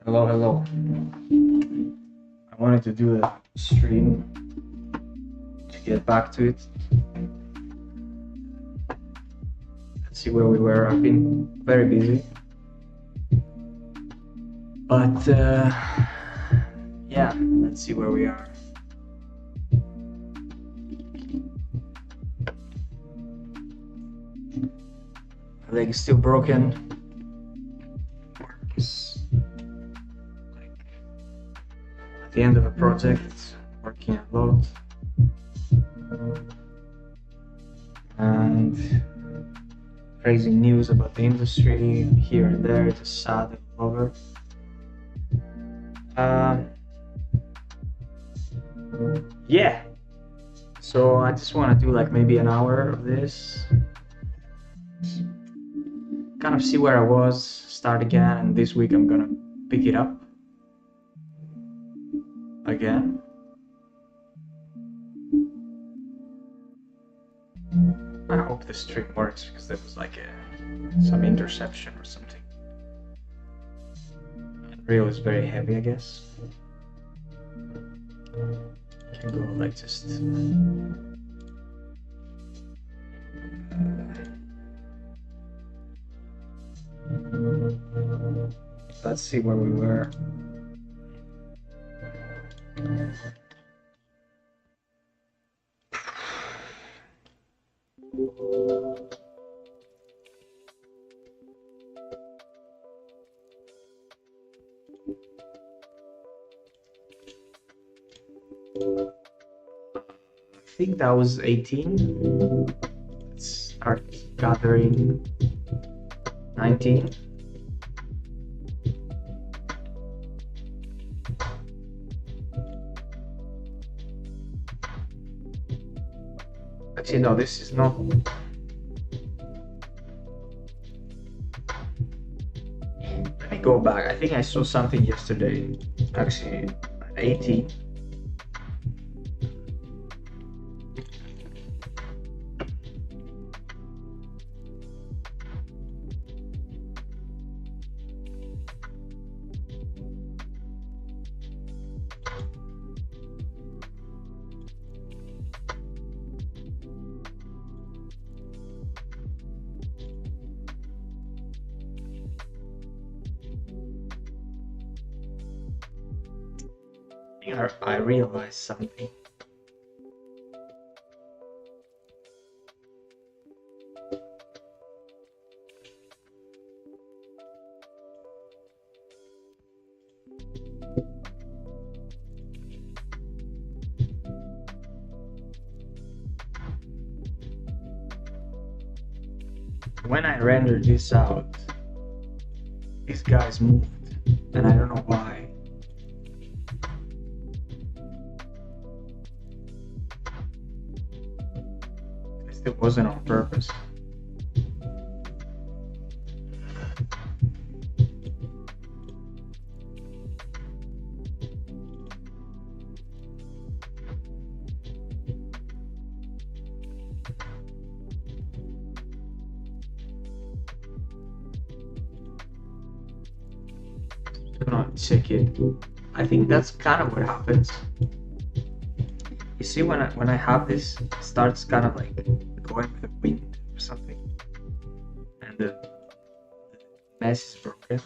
Hello, hello. I wanted to do a stream to get back to it. Let's see where we were. I've been very busy. But yeah, let's see where we are. My leg is still broken. Work is like at the end of a project, working a lot. And crazy news about the industry here and there. It's sad and over. Yeah, so I just want to do like maybe an hour of this, kind of see where I was, start again, and this week I'm gonna pick it up again. I hope the stream works because there was like some interception or something. Reel is very heavy, I guess. Can go like just let's see where we were. I think that was 18. Let's start gathering 19. Actually, no, this is not. Let me go back. I think I saw something yesterday. Actually, 18. I realized something. When I rendered this out, these guys moved, and I don't know why. It wasn't on purpose. Do not check it. I think that's kind of what happens. You see, when I have this, it starts kind of like going with the wind or something, and the mesh is broken.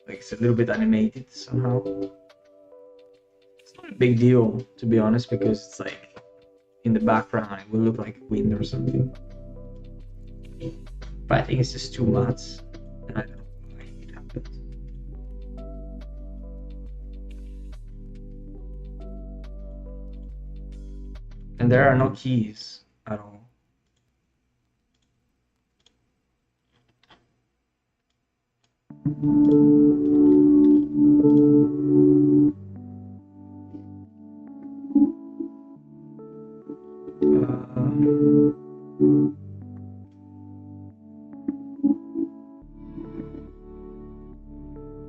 Like it's a little bit animated somehow. It's not a big deal, to be honest, because it's like in the background it will look like wind or something. But I think it's just too much, and I don't know why it happens. And there are no keys at all.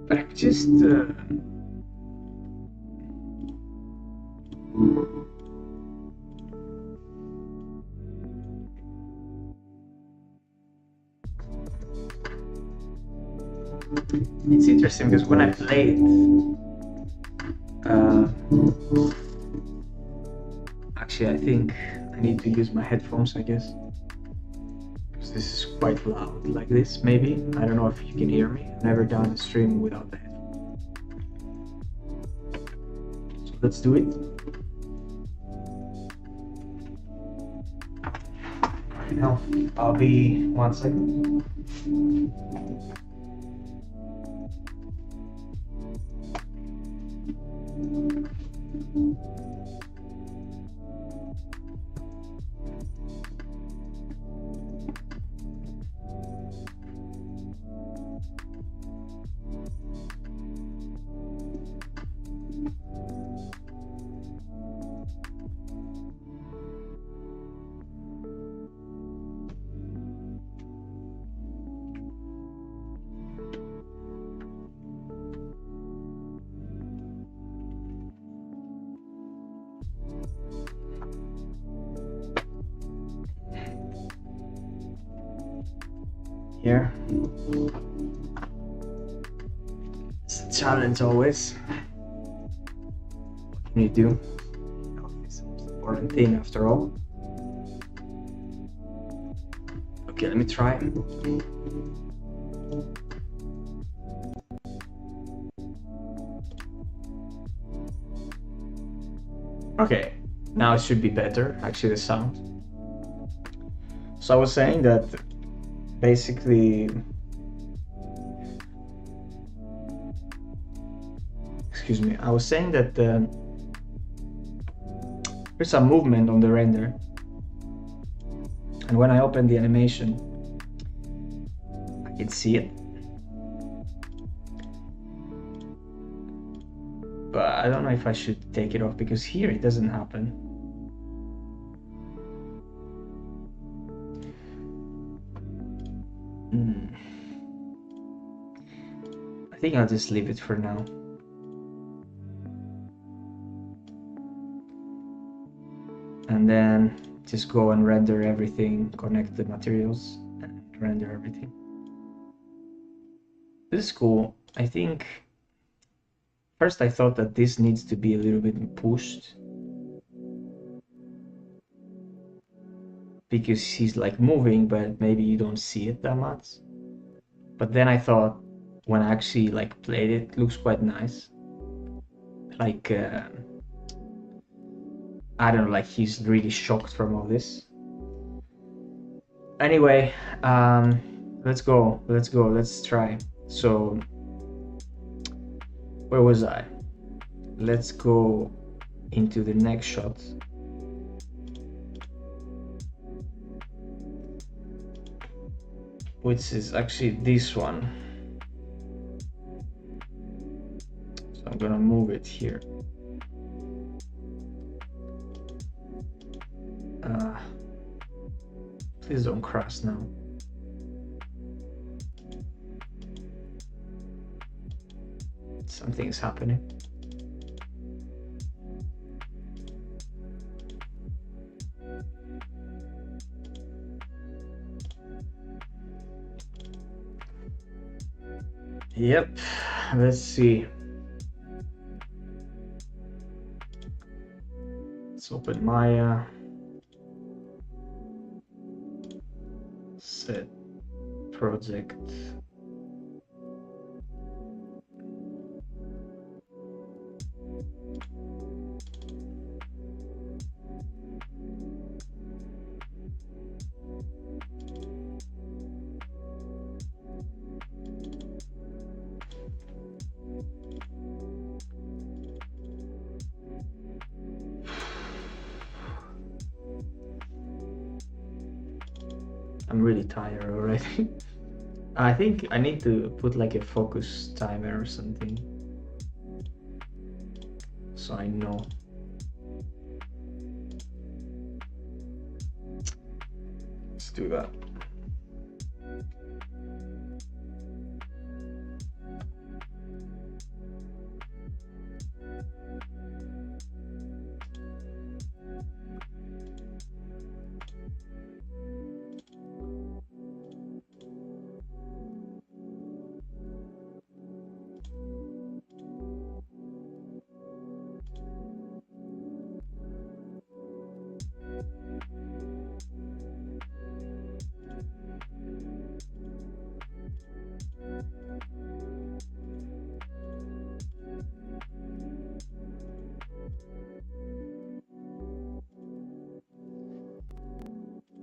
I'm just it's interesting because when I play it, actually I think I need to use my headphones, I guess, because this is quite loud like this. Maybe I don't know if you can hear me. I've never done a stream without the headphones, so let's do it. Now I'll be 1 second. Here. It's a challenge always. What can you do? Health is the most important thing after all. Okay, let me try. Okay, now it should be better, actually, the sound. So I was saying that basically, excuse me, I was saying that there's some movement on the render, and when I open the animation I can see it, but I don't know if I should take it off because here it doesn't happen. I think I'll just leave it for now. And then just go and render everything, connect the materials and render everything. This is cool. I think first I thought that this needs to be a little bit pushed because he's like moving, but maybe you don't see it that much. But then I thought when I actually like played it, it looks quite nice. Like I don't know, like he's really shocked from all this. Anyway, let's go, let's try. So where was I? Let's go into the next shot. Which is actually this one. So I'm gonna move it here. Please don't crash now. Something is happening. Yep, let's see. Let's open Maya. Set project. I'm really tired already. I think I need to put like a focus timer or something, so I know. Let's do that.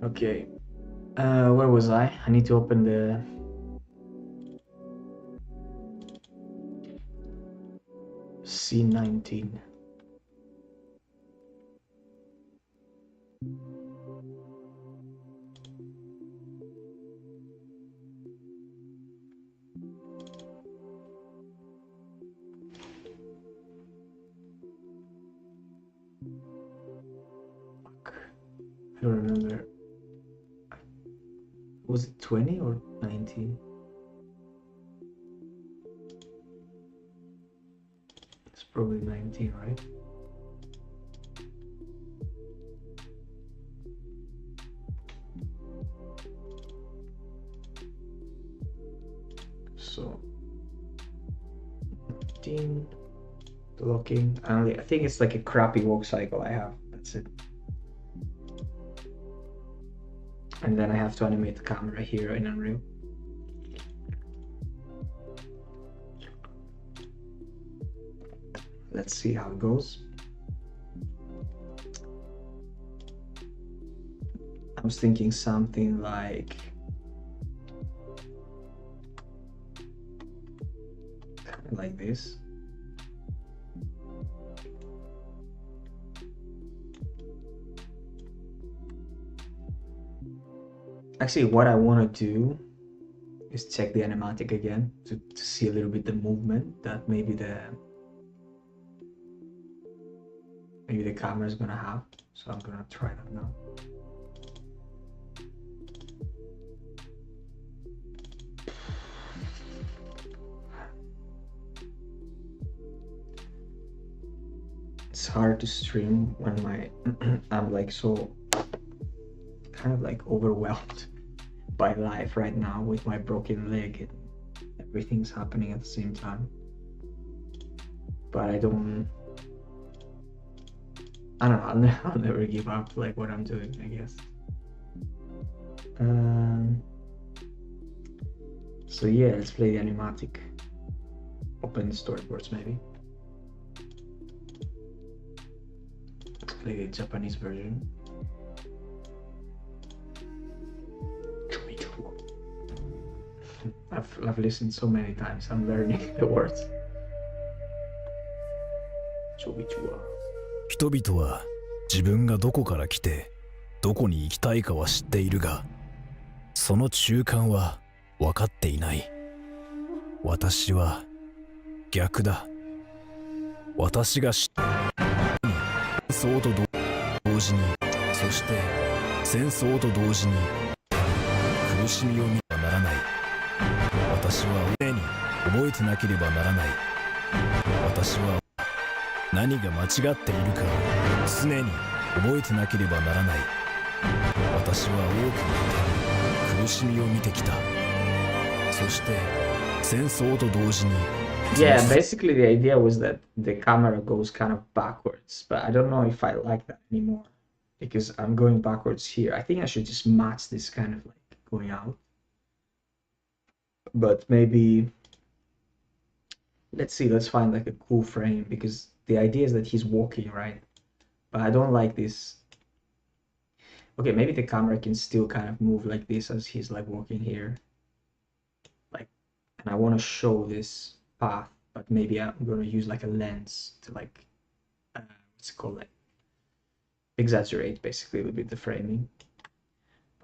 Okay. Where was I? I need to open the C19. Fuck. I don't remember. Was it 20 or 19? It's probably 19, right? So 19, blocking. I think it's like a crappy walk cycle I have. That's it. And then I have to animate the camera here in Unreal. Let's see how it goes. I was thinking something like this. Actually, what I want to do is check the animatic again to see a little bit the movement that maybe the camera is gonna have. So I'm gonna try that now. It's hard to stream when I'm like so kind of like overwhelmed by life right now with my broken leg and everything's happening at the same time. But I don't know, I'll never give up like what I'm doing, I guess. So yeah, let's play the animatic. Open the storyboards maybe. Let's play the Japanese version. I've listened so many times, I'm learning the words. 人々は自分がどこから来てどこに行きたいかは知っているが、その中間は分かっていない。私は逆だ。私が戦争と同時に、そして戦争と同時に苦しみを見てはならない。私は常に覚えてなければならない。私は何が間違っているか常に覚えてなければならない。私は多くの苦しみを見てきた。そして戦争と同時に。Yeah, basically the idea was that the camera goes kind of backwards, but I don't know if I like that anymore because I'm going backwards here. I think I should just match this kind of like going out. But maybe let's see, let's find like a cool frame because the idea is that he's walking, right? But I don't like this. Okay, maybe the camera can still kind of move like this as he's like walking here. Like, and I want to show this path, but maybe I'm gonna use like a lens to like, what's it called, like exaggerate basically a little bit the framing.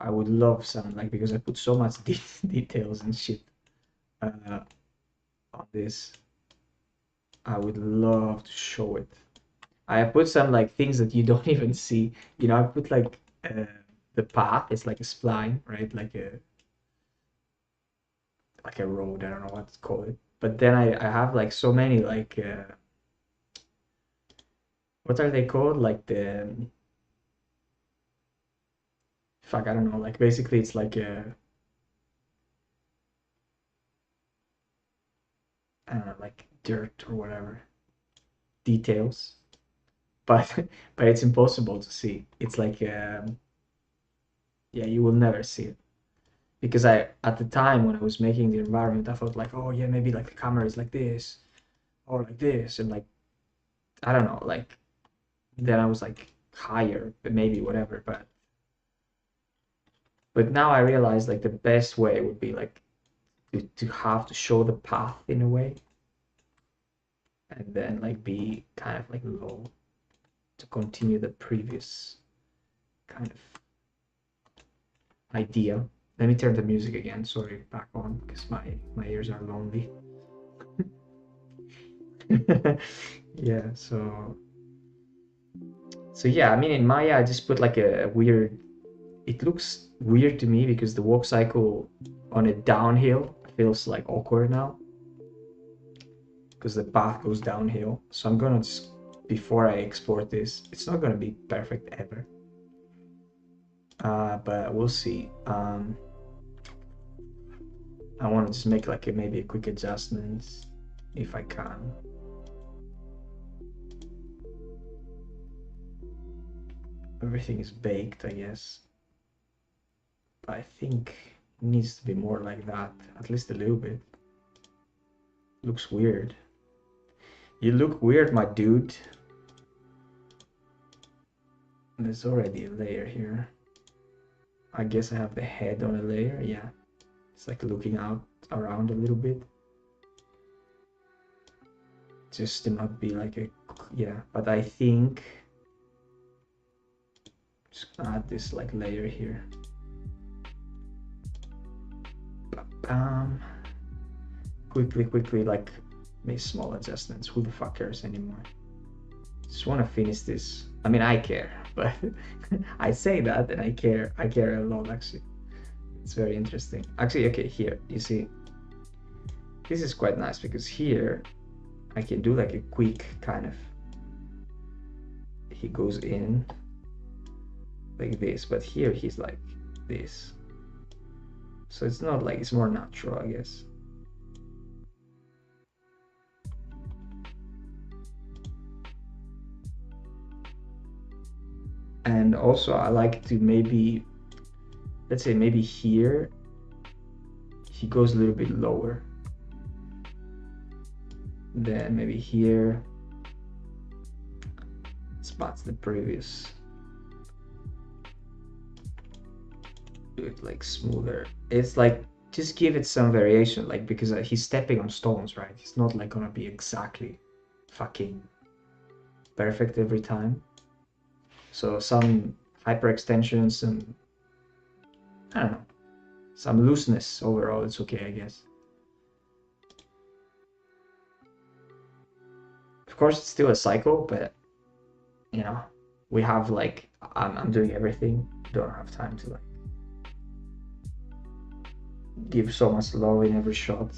I would love some like, because I put so much details and shit on this. I would love to show it. I put some like things that you don't even see. You know, I put like the path. It's like a spline, right? Like a road. I don't know what to call it. But then I have like so many like what are they called? Like the fuck, I don't know. Like basically, it's like a I don't know, like dirt or whatever details. But but it's impossible to see. It's like yeah, you will never see it. Because I at the time when I was making the environment, I thought like, oh yeah, maybe like the camera is like this or like this, and like I don't know, like then I was like higher, but maybe whatever. But But now I realize like the best way would be like to have to show the path in a way, and then like be kind of like low to continue the previous kind of idea. Let me turn the music again. Sorry, back on because my ears are lonely. Yeah, so yeah, I mean in Maya I just put like a weird, it looks weird to me because the walk cycle on a downhill feels like awkward now because the path goes downhill. So I'm gonna just, before I export this, it's not gonna be perfect ever, but we'll see. I want to just make like maybe a quick adjustment if I can. Everything is baked, I guess. But I think it needs to be more like that, at least a little bit. Looks weird. You look weird, my dude. There's already a layer here. I guess I have the head on a layer, yeah. It's like looking out around a little bit. Just to not be like a, yeah, but I think just add this like layer here. Quickly, like make small adjustments. Who the fuck cares anymore? Just want to finish this. I mean, I care, but I say that and I care a lot actually. It's very interesting. Actually, okay, here, you see, this is quite nice because here I can do like a quick kind of, he goes in like this, but here he's like this. So it's not like, it's more natural, I guess. And also I like to maybe, let's say maybe here he goes a little bit lower. Then maybe here spots the previous. Do it like smoother. It's like just give it some variation, like because he's stepping on stones, right? He's not like gonna be exactly fucking perfect every time. So some hyperextension, some, I don't know, some looseness overall, it's okay, I guess. Of course, it's still a cycle, but you know, we have like, I'm doing everything. Don't have time to like give so much love in every shot.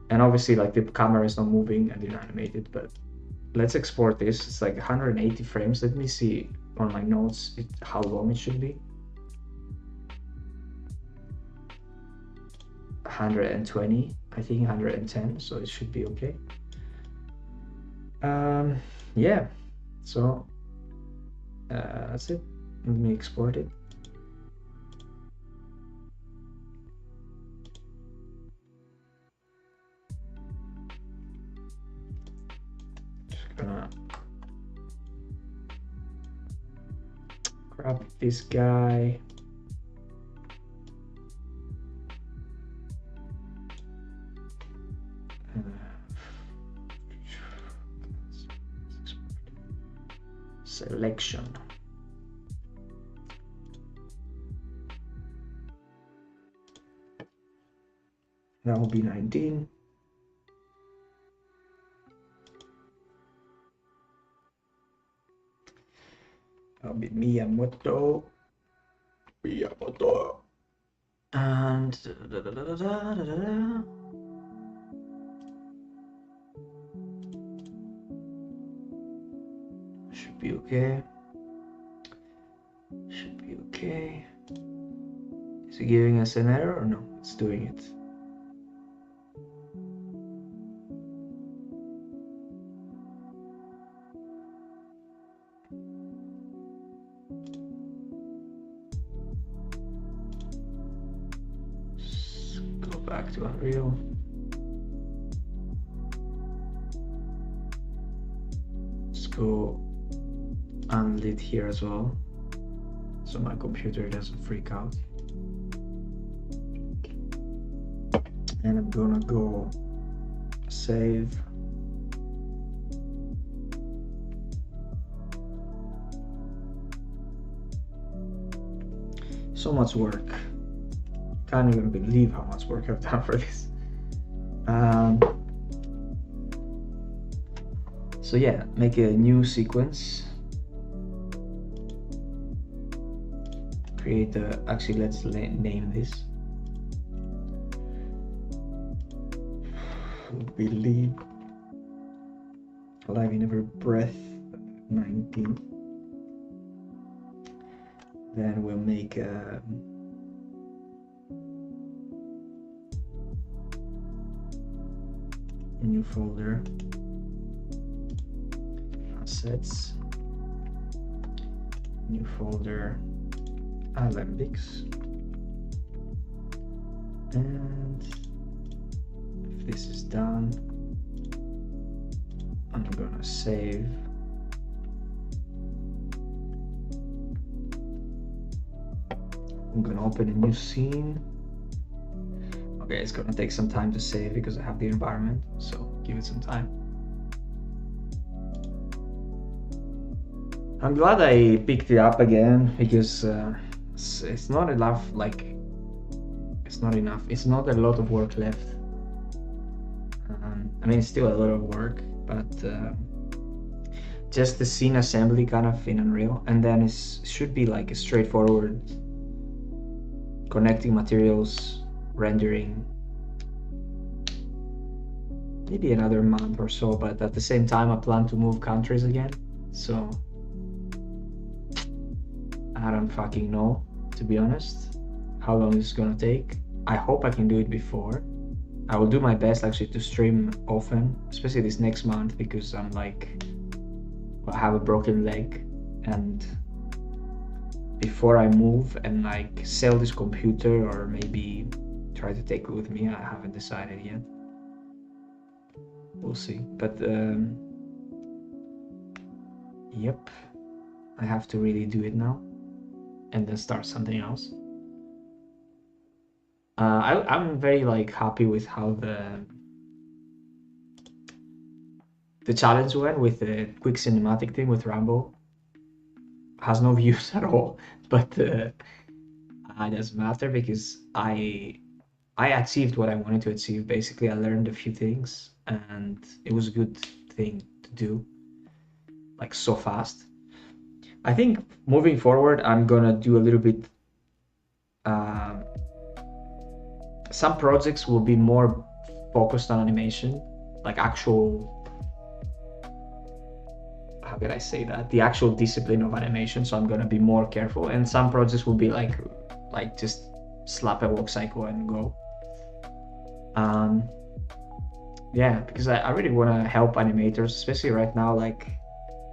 And obviously, like the camera is not moving and you're animated, but let's export this. It's like 180 frames. Let me see on my notes how long it should be. 120, I think 110, so it should be okay. Yeah, so that's it. Let me export it. Just gonna grab this guy. Selection. That will be 19. That'll be Miyamoto. And should be okay. Should be okay. Is it giving us an error or no? It's doing it. Let's go back to Unreal. Let's go unlit here as well. so my computer doesn't freak out. And I'm gonna go save. So much work. Can't even believe how much work I've done for this. So yeah, make a new sequence. Create a, actually let's name this. Believe alive in every breath 19. Then we'll make a new folder, assets, new folder, alembics, and if this is done, I'm gonna save. I'm gonna open a new scene. Okay, it's gonna take some time to save because I have the environment, so give it some time. I'm glad I picked it up again because it's not enough, like, it's not enough. It's not a lot of work left. I mean, it's still a lot of work, but just the scene assembly kind of in Unreal, and then it should be like a straightforward connecting materials, rendering, maybe another month or so, but at the same time I plan to move countries again, so I don't fucking know, to be honest, how long it's gonna take. I hope I can do it before. I will do my best actually to stream often, especially this next month, because I'm like, I have a broken leg, and before I move and like sell this computer or maybe try to take it with me, I haven't decided yet. We'll see. But yep, I have to really do it now and then start something else. I'm very like happy with how the challenge went with the quick cinematic thing with Rambo. Has no views at all, but it doesn't matter because I achieved what I wanted to achieve. Basically, I learned a few things, and it was a good thing to do, like so fast. I think moving forward, I'm gonna do a little bit. Some projects will be more focused on animation, like actual. How can I say that? The actual discipline of animation. So I'm gonna be more careful, and some projects will be like just slap a walk cycle and go. Yeah, because I really want to help animators, especially right now. Like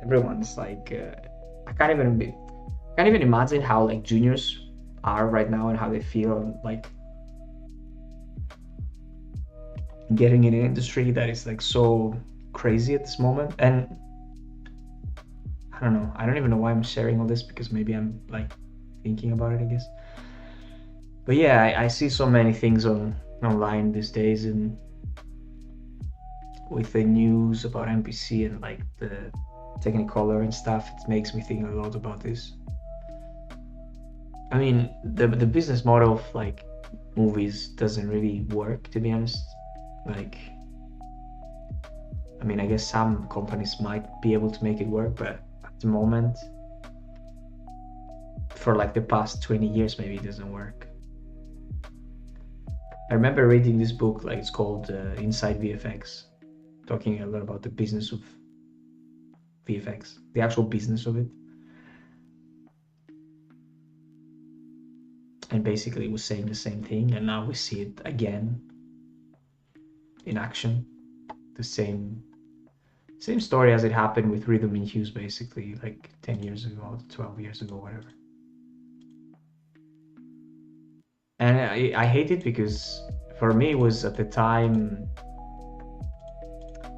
everyone's like, I can't even imagine how like juniors are right now and how they feel like getting in an industry that is like so crazy at this moment. And I don't know. I don't even know why I'm sharing all this, because maybe I'm like thinking about it, I guess. But yeah, I see so many things online these days, and with the news about NPC and like the Technicolor and stuff, it makes me think a lot about this. I mean, the business model of like movies doesn't really work, to be honest. Like, I mean, I guess some companies might be able to make it work, but at the moment, for like the past 20 years, maybe it doesn't work. I remember reading this book, like it's called Inside VFX, talking a lot about the business of VFX, the actual business of it. And basically it was saying the same thing, and now we see it again in action. The same story as it happened with Rhythm and Hues, basically, like 10 years ago, 12 years ago, whatever. And I hate it because for me it was at the time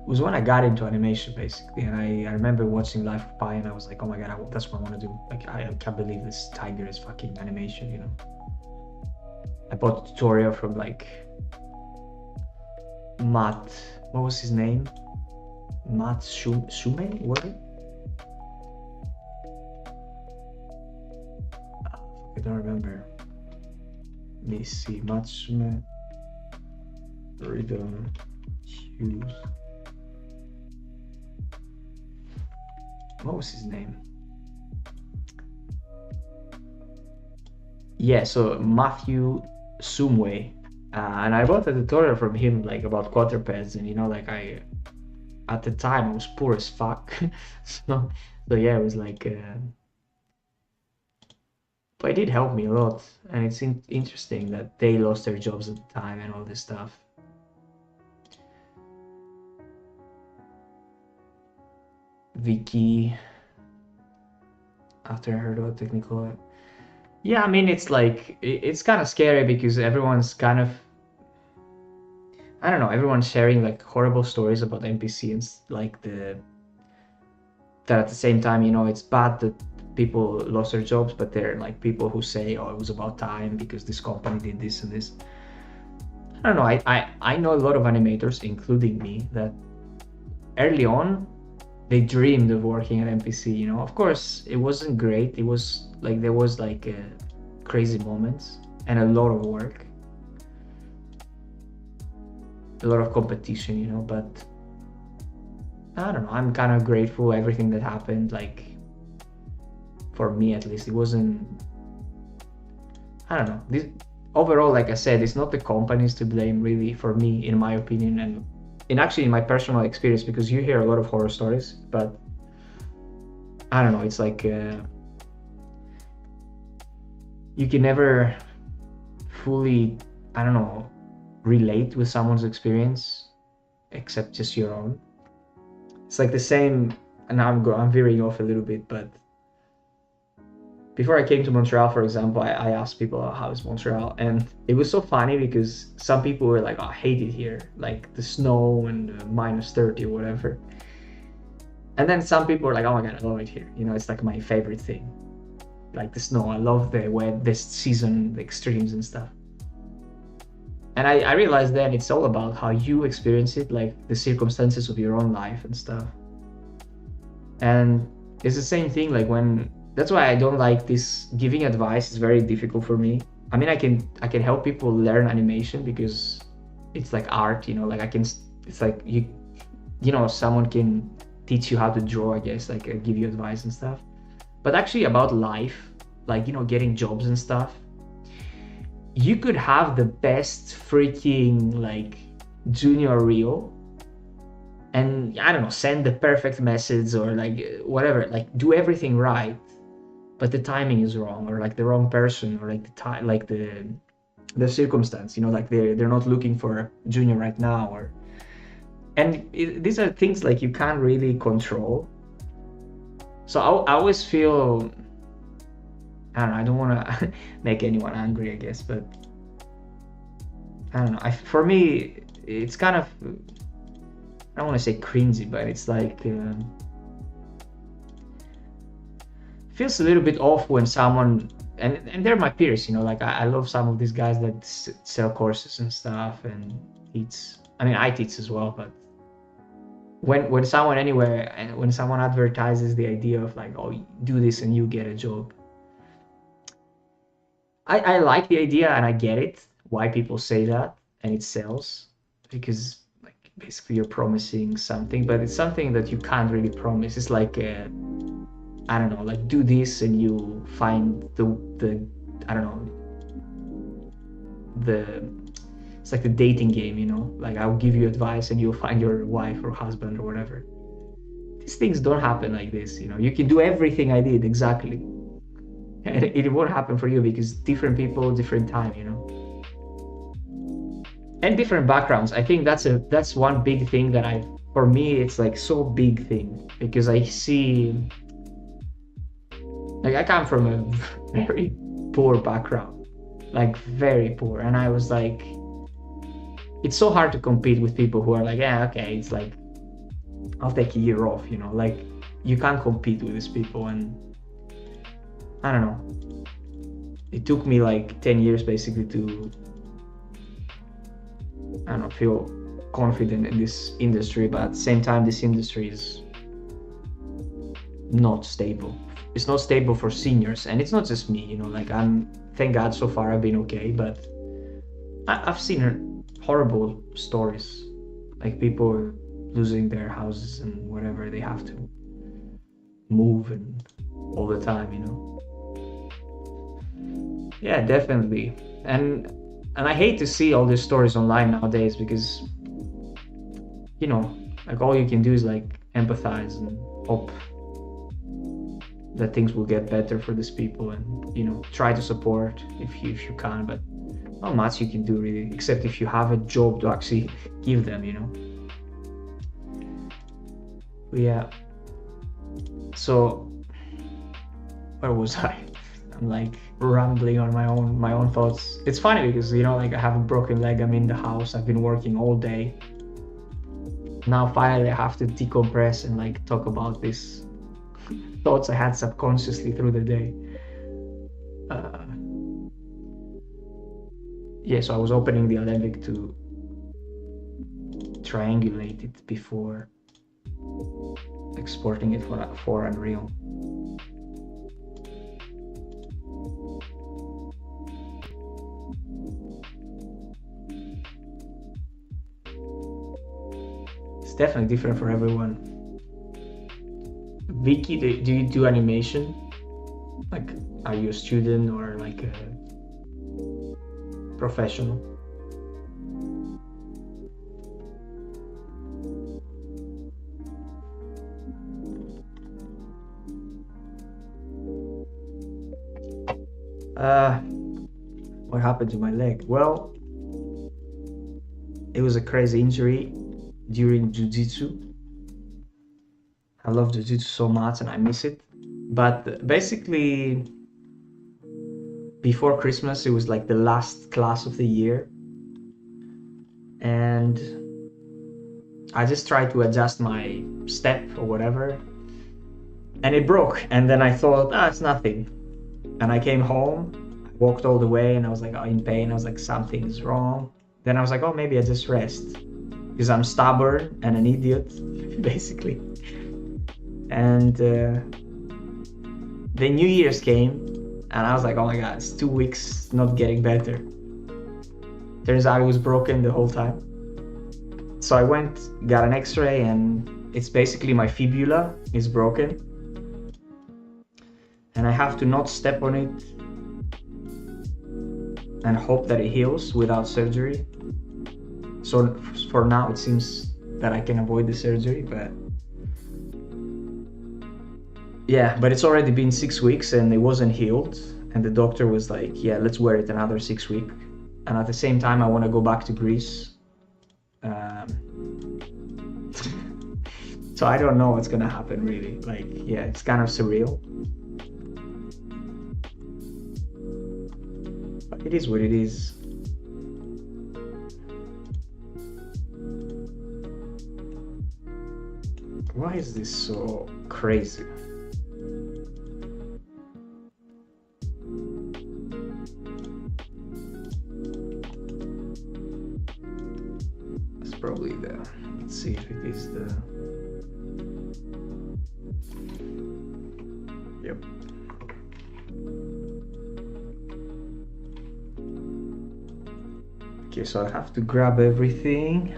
was when I got into animation basically, and I remember watching Life of Pi, and I was like, oh my god, that's what I want to do. Like I can't believe this tiger is fucking animation, you know. I bought a tutorial from like Matt, what was his name? Matt Shume, was it? I don't remember. Let me see, Matt Shume, Rhythm Hughes. What was his name? Yeah, so Matthew Sumway. And I bought a tutorial from him like about quadrupeds, and you know, like I at the time I was poor as fuck. so yeah, it was like but it did help me a lot, and it's interesting that they lost their jobs at the time and all this stuff. Vicky, after I heard about technical, yeah, I mean, it's like it's kind of scary because everyone's kind of, I don't know, everyone's sharing like horrible stories about NPC and like that at the same time, you know, it's bad that people lost their jobs, but they're like people who say, oh, it was about time because this company did this and this. I don't know, I know a lot of animators, including me, that early on they dreamed of working at NPC, you know. Of course it wasn't great, it was like there was like crazy moments and a lot of work, a lot of competition, you know, but I don't know, I'm kind of grateful everything that happened. Like for me at least, it wasn't, I don't know, this overall, like I said, it's not the companies to blame really, for me, in my opinion, and actually in my personal experience, because you hear a lot of horror stories, but I don't know, it's like you can never fully, I don't know, relate with someone's experience except just your own. It's like the same, and I'm veering off a little bit, but before I came to Montreal, for example, I asked people, oh, how is Montreal? And it was so funny because some people were like, oh, I hate it here, like the snow and -30 or whatever. And then some people were like, oh my god, I love it here. You know, it's like my favorite thing. Like the snow, I love the weather, this season, the extremes and stuff. And I realized then it's all about how you experience it, like the circumstances of your own life and stuff. And it's the same thing, like when, that's why I don't like this giving advice. Is very difficult for me. I mean, I can help people learn animation because it's like art, you know, like it's like you know, someone can teach you how to draw, I guess, like give you advice and stuff. But actually about life, like, you know, getting jobs and stuff, you could have the best freaking like junior reel and I don't know, send the perfect message or like whatever, like do everything right, but the timing is wrong, or like the wrong person, or like the time, like the circumstance, you know, like they're not looking for a junior right now, or these are things like you can't really control. So I always feel, I don't know, I don't want to make anyone angry, I guess, but I don't know, for me it's kind of, I don't want to say cringy, but it's like feels a little bit off when someone, and they're my peers, you know, like I love some of these guys that sell courses and stuff and teach. I mean, I teach as well, but when someone anywhere, and when someone advertises the idea of like, oh, do this and you get a job, I like the idea and I get it why people say that, and it sells because like basically you're promising something, but it's something that you can't really promise. It's like I don't know, like do this and you find the I don't know, it's like the dating game, you know, like I'll give you advice and you'll find your wife or husband or whatever. These things don't happen like this, you know. You can do everything I did exactly, and it won't happen for you because different people, different time, you know, and different backgrounds. I think that's one big thing that for me it's like so big thing, because I see, like I come from a very poor background, like very poor, and I was like, it's so hard to compete with people who are like, yeah, okay, it's like I'll take a year off, you know, like you can't compete with these people. And I don't know, it took me like 10 years basically to, I don't know, feel confident in this industry, but at the same time this industry is not stable. It's not stable for seniors, and it's not just me, you know, like I'm, thank God so far I've been okay, but I've seen horrible stories, like people losing their houses and whatever, they have to move and all the time, you know. Yeah, definitely. And I hate to see all these stories online nowadays because, you know, like all you can do is like empathize and hope that things will get better for these people, and you know, try to support if you can, but not much you can do really, except if you have a job to actually give them, you know. But yeah, so where was I? I'm like rambling on my own thoughts. It's funny because, you know, like I have a broken leg, I'm in the house, I've been working all day, now finally I have to decompress and like talk about this thoughts I had subconsciously through the day. Yeah, so I was opening the Alembic to triangulate it before exporting it for Unreal. It's definitely different for everyone. Vicky, do you do animation? Like, are you a student or like a professional? What happened to my leg? Well, it was a crazy injury during jiu-jitsu. I love jiu-jitsu so much and I miss it. But basically, before Christmas, it was like the last class of the year. And I just tried to adjust my step or whatever. And it broke. And then I thought, it's nothing. And I came home, I walked all the way, and I was like, in pain. I was like, something's wrong. Then I was like, maybe I just rest. Because I'm stubborn and an idiot, basically. And the New Year's came, and I was like, oh my God, it's 2 weeks not getting better. Turns out it was broken the whole time. So I went, got an x-ray, and it's basically my fibula is broken. And I have to not step on it and hope that it heals without surgery. So for now, it seems that I can avoid the surgery, but yeah, but it's already been 6 weeks and it wasn't healed. And the doctor was like, yeah, let's wear it another 6 weeks. And at the same time, I want to go back to Greece. So I don't know what's gonna happen really. Like, yeah, it's kind of surreal. But it is what it is. Why is this so crazy? It's probably the, let's see if it is the, yep. Okay, so I have to grab everything,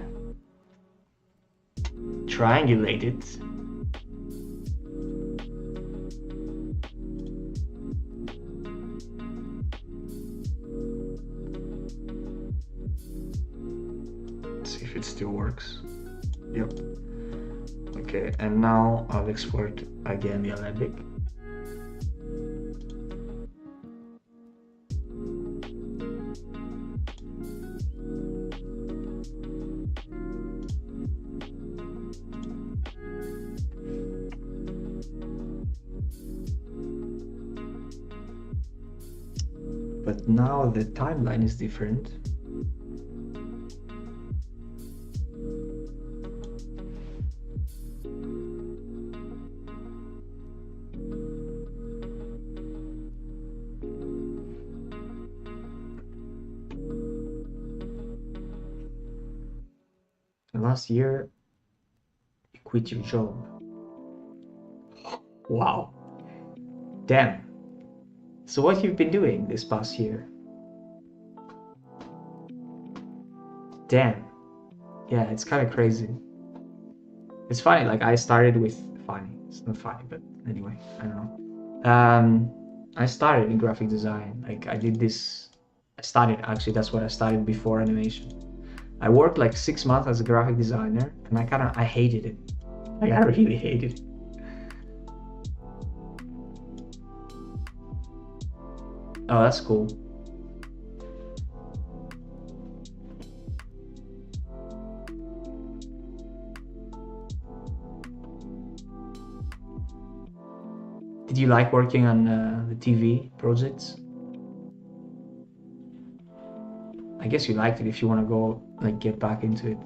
triangulate it. See if it still works. Yep. Okay, and now I'll export again the Alembic. But now the timeline is different. last year you quit your job. Wow. Damn. So what you've been doing this past year? Damn. Yeah, it's kind of crazy. It's funny, like I started with funny. It's not funny, but anyway, I don't know. I started in graphic design. Like I did this. I started actually. That's what I started before animation. I worked like 6 months as a graphic designer, and I hated it. Like I really hated it. Oh, that's cool. Did you like working on the TV projects? I guess you liked it if you want to go like get back into it.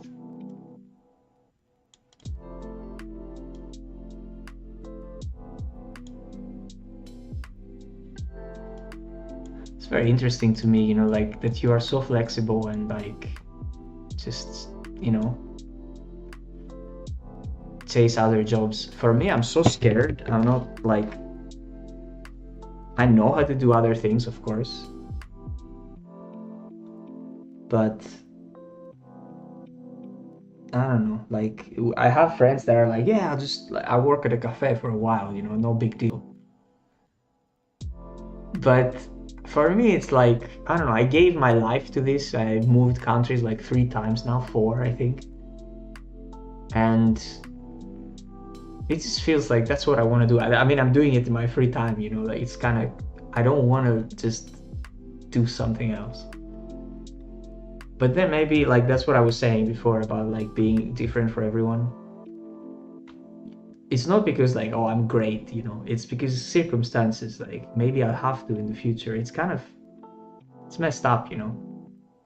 It's very interesting to me, like that you are so flexible and like just, you know, chase other jobs. For me, I'm so scared. I'm not like, I know how to do other things, of course, but I don't know. Like, I have friends that are like, yeah, I work at a cafe for a while, no big deal. But for me, it's like, I don't know. I gave my life to this. I moved countries like 3 times now, four, I think. And it just feels like that's what I want to do. I mean, I'm doing it in my free time, like it's kind of, I don't want to just do something else. But then maybe like that's what I was saying before about like being different for everyone. It's not because like, oh, I'm great, it's because circumstances, like maybe I'll have to in the future. It's messed up,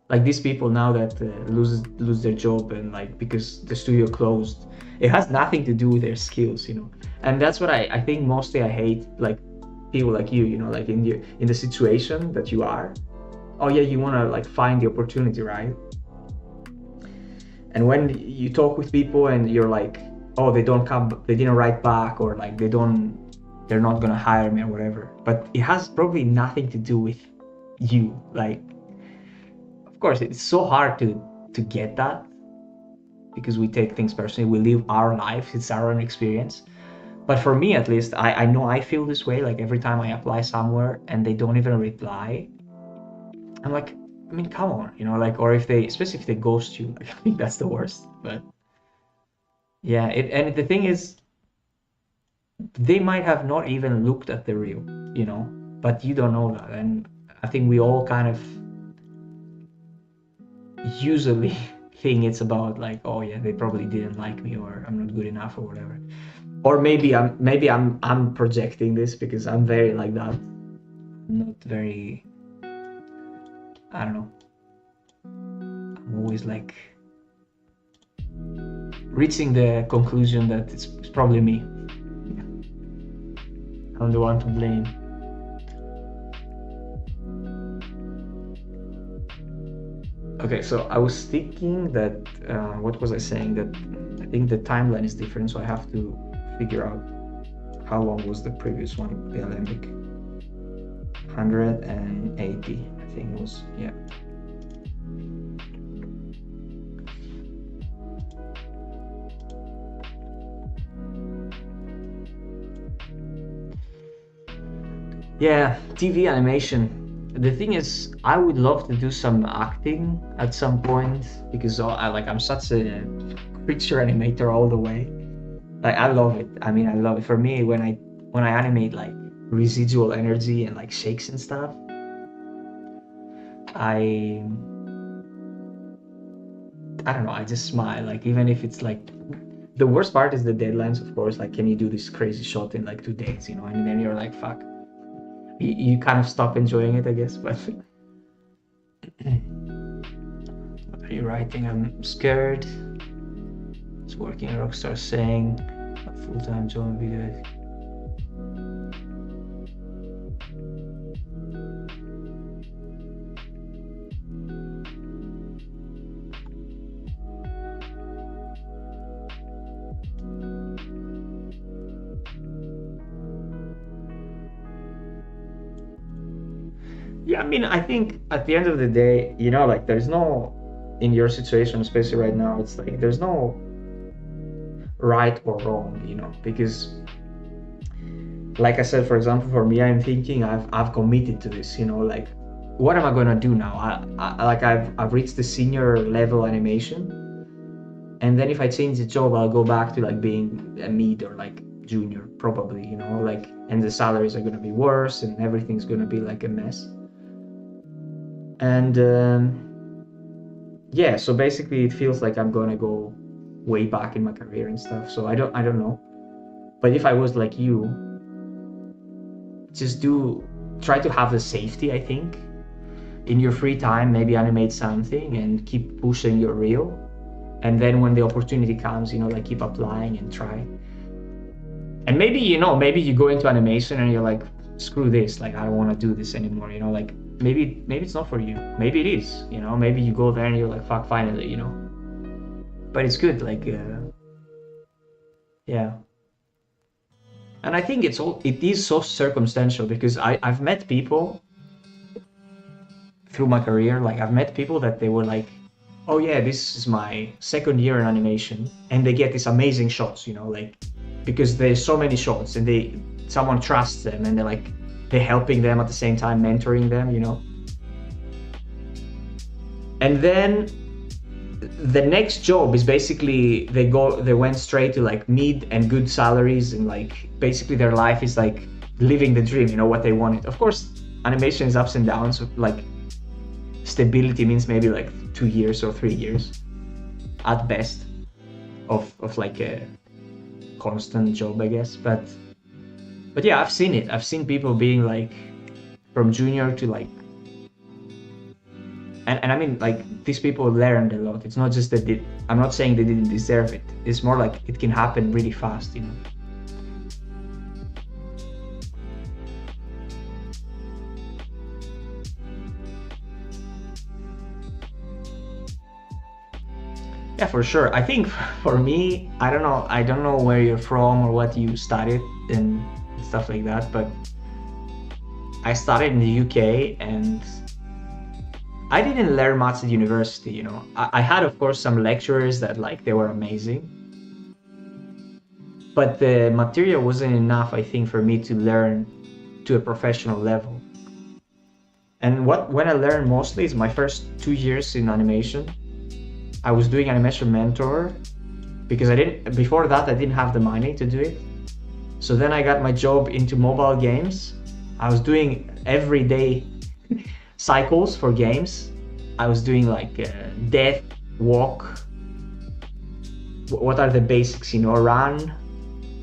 like these people now that lose their job and like because the studio closed, it has nothing to do with their skills, and that's what I think mostly I hate, like people like you, like in the situation that you are. Oh yeah, you want to like find the opportunity, right? And when you talk with people and you're like, oh, they didn't write back, or like they're not gonna hire me or whatever, but it has probably nothing to do with you. Like, of course it's so hard to get that because we take things personally, we live our life, it's our own experience. But for me at least, I know I feel this way, like every time I apply somewhere and they don't even reply, I'm like, I mean, come on, like, or especially if they ghost you, like, I think that's the worst. But yeah, and the thing is, they might have not even looked at the reel, but you don't know that. And I think we all kind of usually think it's about like, oh yeah, they probably didn't like me, or I'm not good enough, or whatever. Or maybe I'm projecting this because I'm very like that. Not very, I don't know. I'm always like reaching the conclusion that it's probably me. I'm the one to blame. Okay, so I was thinking that, what was I saying? That I think the timeline is different, so I have to figure out how long was the previous one, the Olympic. 180, I think it was, yeah. Yeah, TV animation. The thing is, I would love to do some acting at some point because I'm such a creature animator all the way. Like I love it. I mean, I love it. For me, when I animate like residual energy and like shakes and stuff, I don't know. I just smile. Like even if it's like the worst part is the deadlines, of course. Like, can you do this crazy shot in like 2 days? And then you're like, fuck. You kind of stop enjoying it, I guess. But what are you writing? I'm scared. It's working. A rockstar saying a full-time job video. Yeah, I mean, I think at the end of the day, you know, like there's no, in your situation, especially right now, it's like there's no right or wrong, you know, because like I said, for example, for me, I'm thinking I've committed to this, you know, like what am I gonna do now? I've reached the senior level animation, and then if I change the job, I'll go back to like being a mid or like junior, probably, you know, like, and the salaries are gonna be worse, and everything's gonna be like a mess. And yeah, so basically, it feels like I'm gonna go way back in my career and stuff. So I don't know. But if I was like you, just try to have the safety, I think, in your free time, maybe animate something and keep pushing your reel. And then when the opportunity comes, you know, like keep applying and try. And maybe, you know, maybe you go into animation and you're like, screw this, like I don't want to do this anymore, you know, like maybe it's not for you. Maybe it is, you know, maybe you go there and you're like, fuck, finally, you know. But it's good, like, yeah. And I think it is so circumstantial because I've met people through my career, like I've met people that they were like, oh yeah, this is my second year in animation, and they get these amazing shots, you know, like because there's so many shots and someone trusts them and they're helping them at the same time, mentoring them, you know. And then the next job is basically they went straight to like mid and good salaries, and like basically their life is like living the dream, you know, what they wanted. Of course, animation is ups and downs, so like stability means maybe like 2 years or 3 years at best of like a constant job, I guess. But yeah, I've seen it. I've seen people being like from junior to like, and I mean, like, these people learned a lot. It's not just that I'm not saying they didn't deserve it. It's more like it can happen really fast, you know. Yeah, for sure. I think for me, I don't know where you're from or what you studied and stuff like that, but I studied in the UK and I didn't learn much at university, you know. I had, of course, some lecturers that like they were amazing, but the material wasn't enough, I think, for me to learn to a professional level. And when I learned mostly is my first 2 years in animation. I was doing animation mentor because before that I didn't have the money to do it. So then I got my job into mobile games. I was doing everyday cycles for games. I was doing like death, walk. What are the basics, you know, run,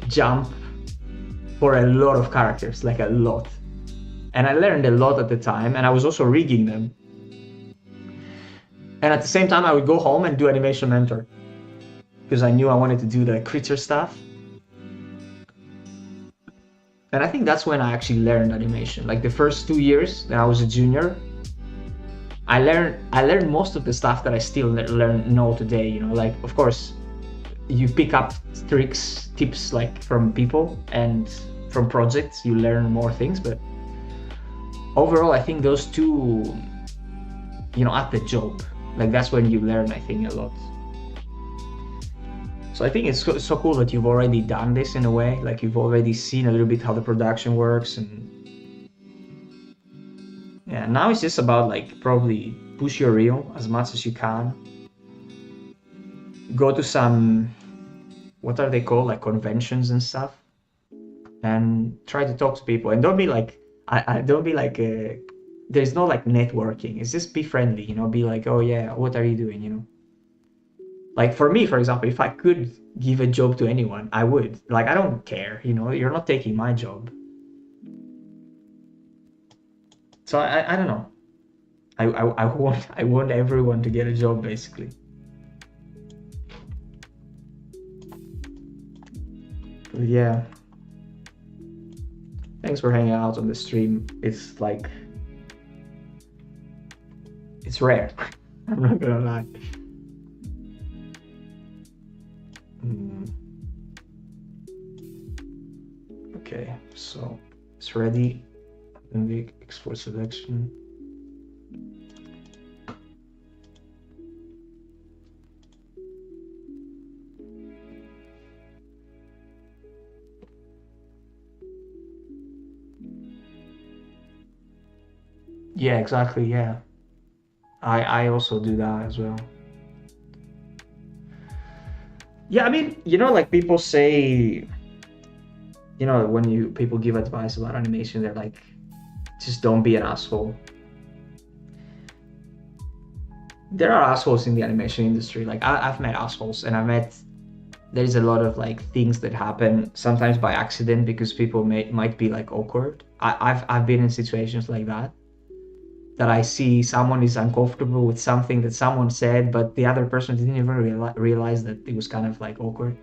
jump, for a lot of characters, like a lot. And I learned a lot at the time, and I was also rigging them. And at the same time, I would go home and do animation mentor because I knew I wanted to do the creature stuff. And I think that's when I actually learned animation. Like the first 2 years that I was a junior, I learned most of the stuff that I still know today. You know, like of course, you pick up tricks, tips like from people and from projects. You learn more things, but overall, I think those two, you know, at the job, like that's when you learn, I think, a lot. So I think it's so cool that you've already done this in a way, like you've already seen a little bit how the production works, and yeah, now it's just about like probably push your reel as much as you can. Go to some, what are they called, like conventions and stuff, and try to talk to people. And don't be like, I don't be like, there's no like networking. It's just be friendly, you know, be like, oh yeah, what are you doing, you know? Like for me, for example, if I could give a job to anyone, I would. Like I don't care, you know, you're not taking my job. So I don't know. I want everyone to get a job basically. But yeah. Thanks for hanging out on the stream. It's like, it's rare. I'm not gonna lie. Okay, so it's ready. And we export selection. Yeah, exactly. Yeah, I also do that as well. Yeah, I mean, like people say, when you people give advice about animation, they're like, just don't be an asshole. There are assholes in the animation industry. Like I've met assholes, and there's a lot of like things that happen sometimes by accident because people might be like awkward. I've been in situations like that I see someone is uncomfortable with something that someone said, but the other person didn't even realize that it was kind of like awkward.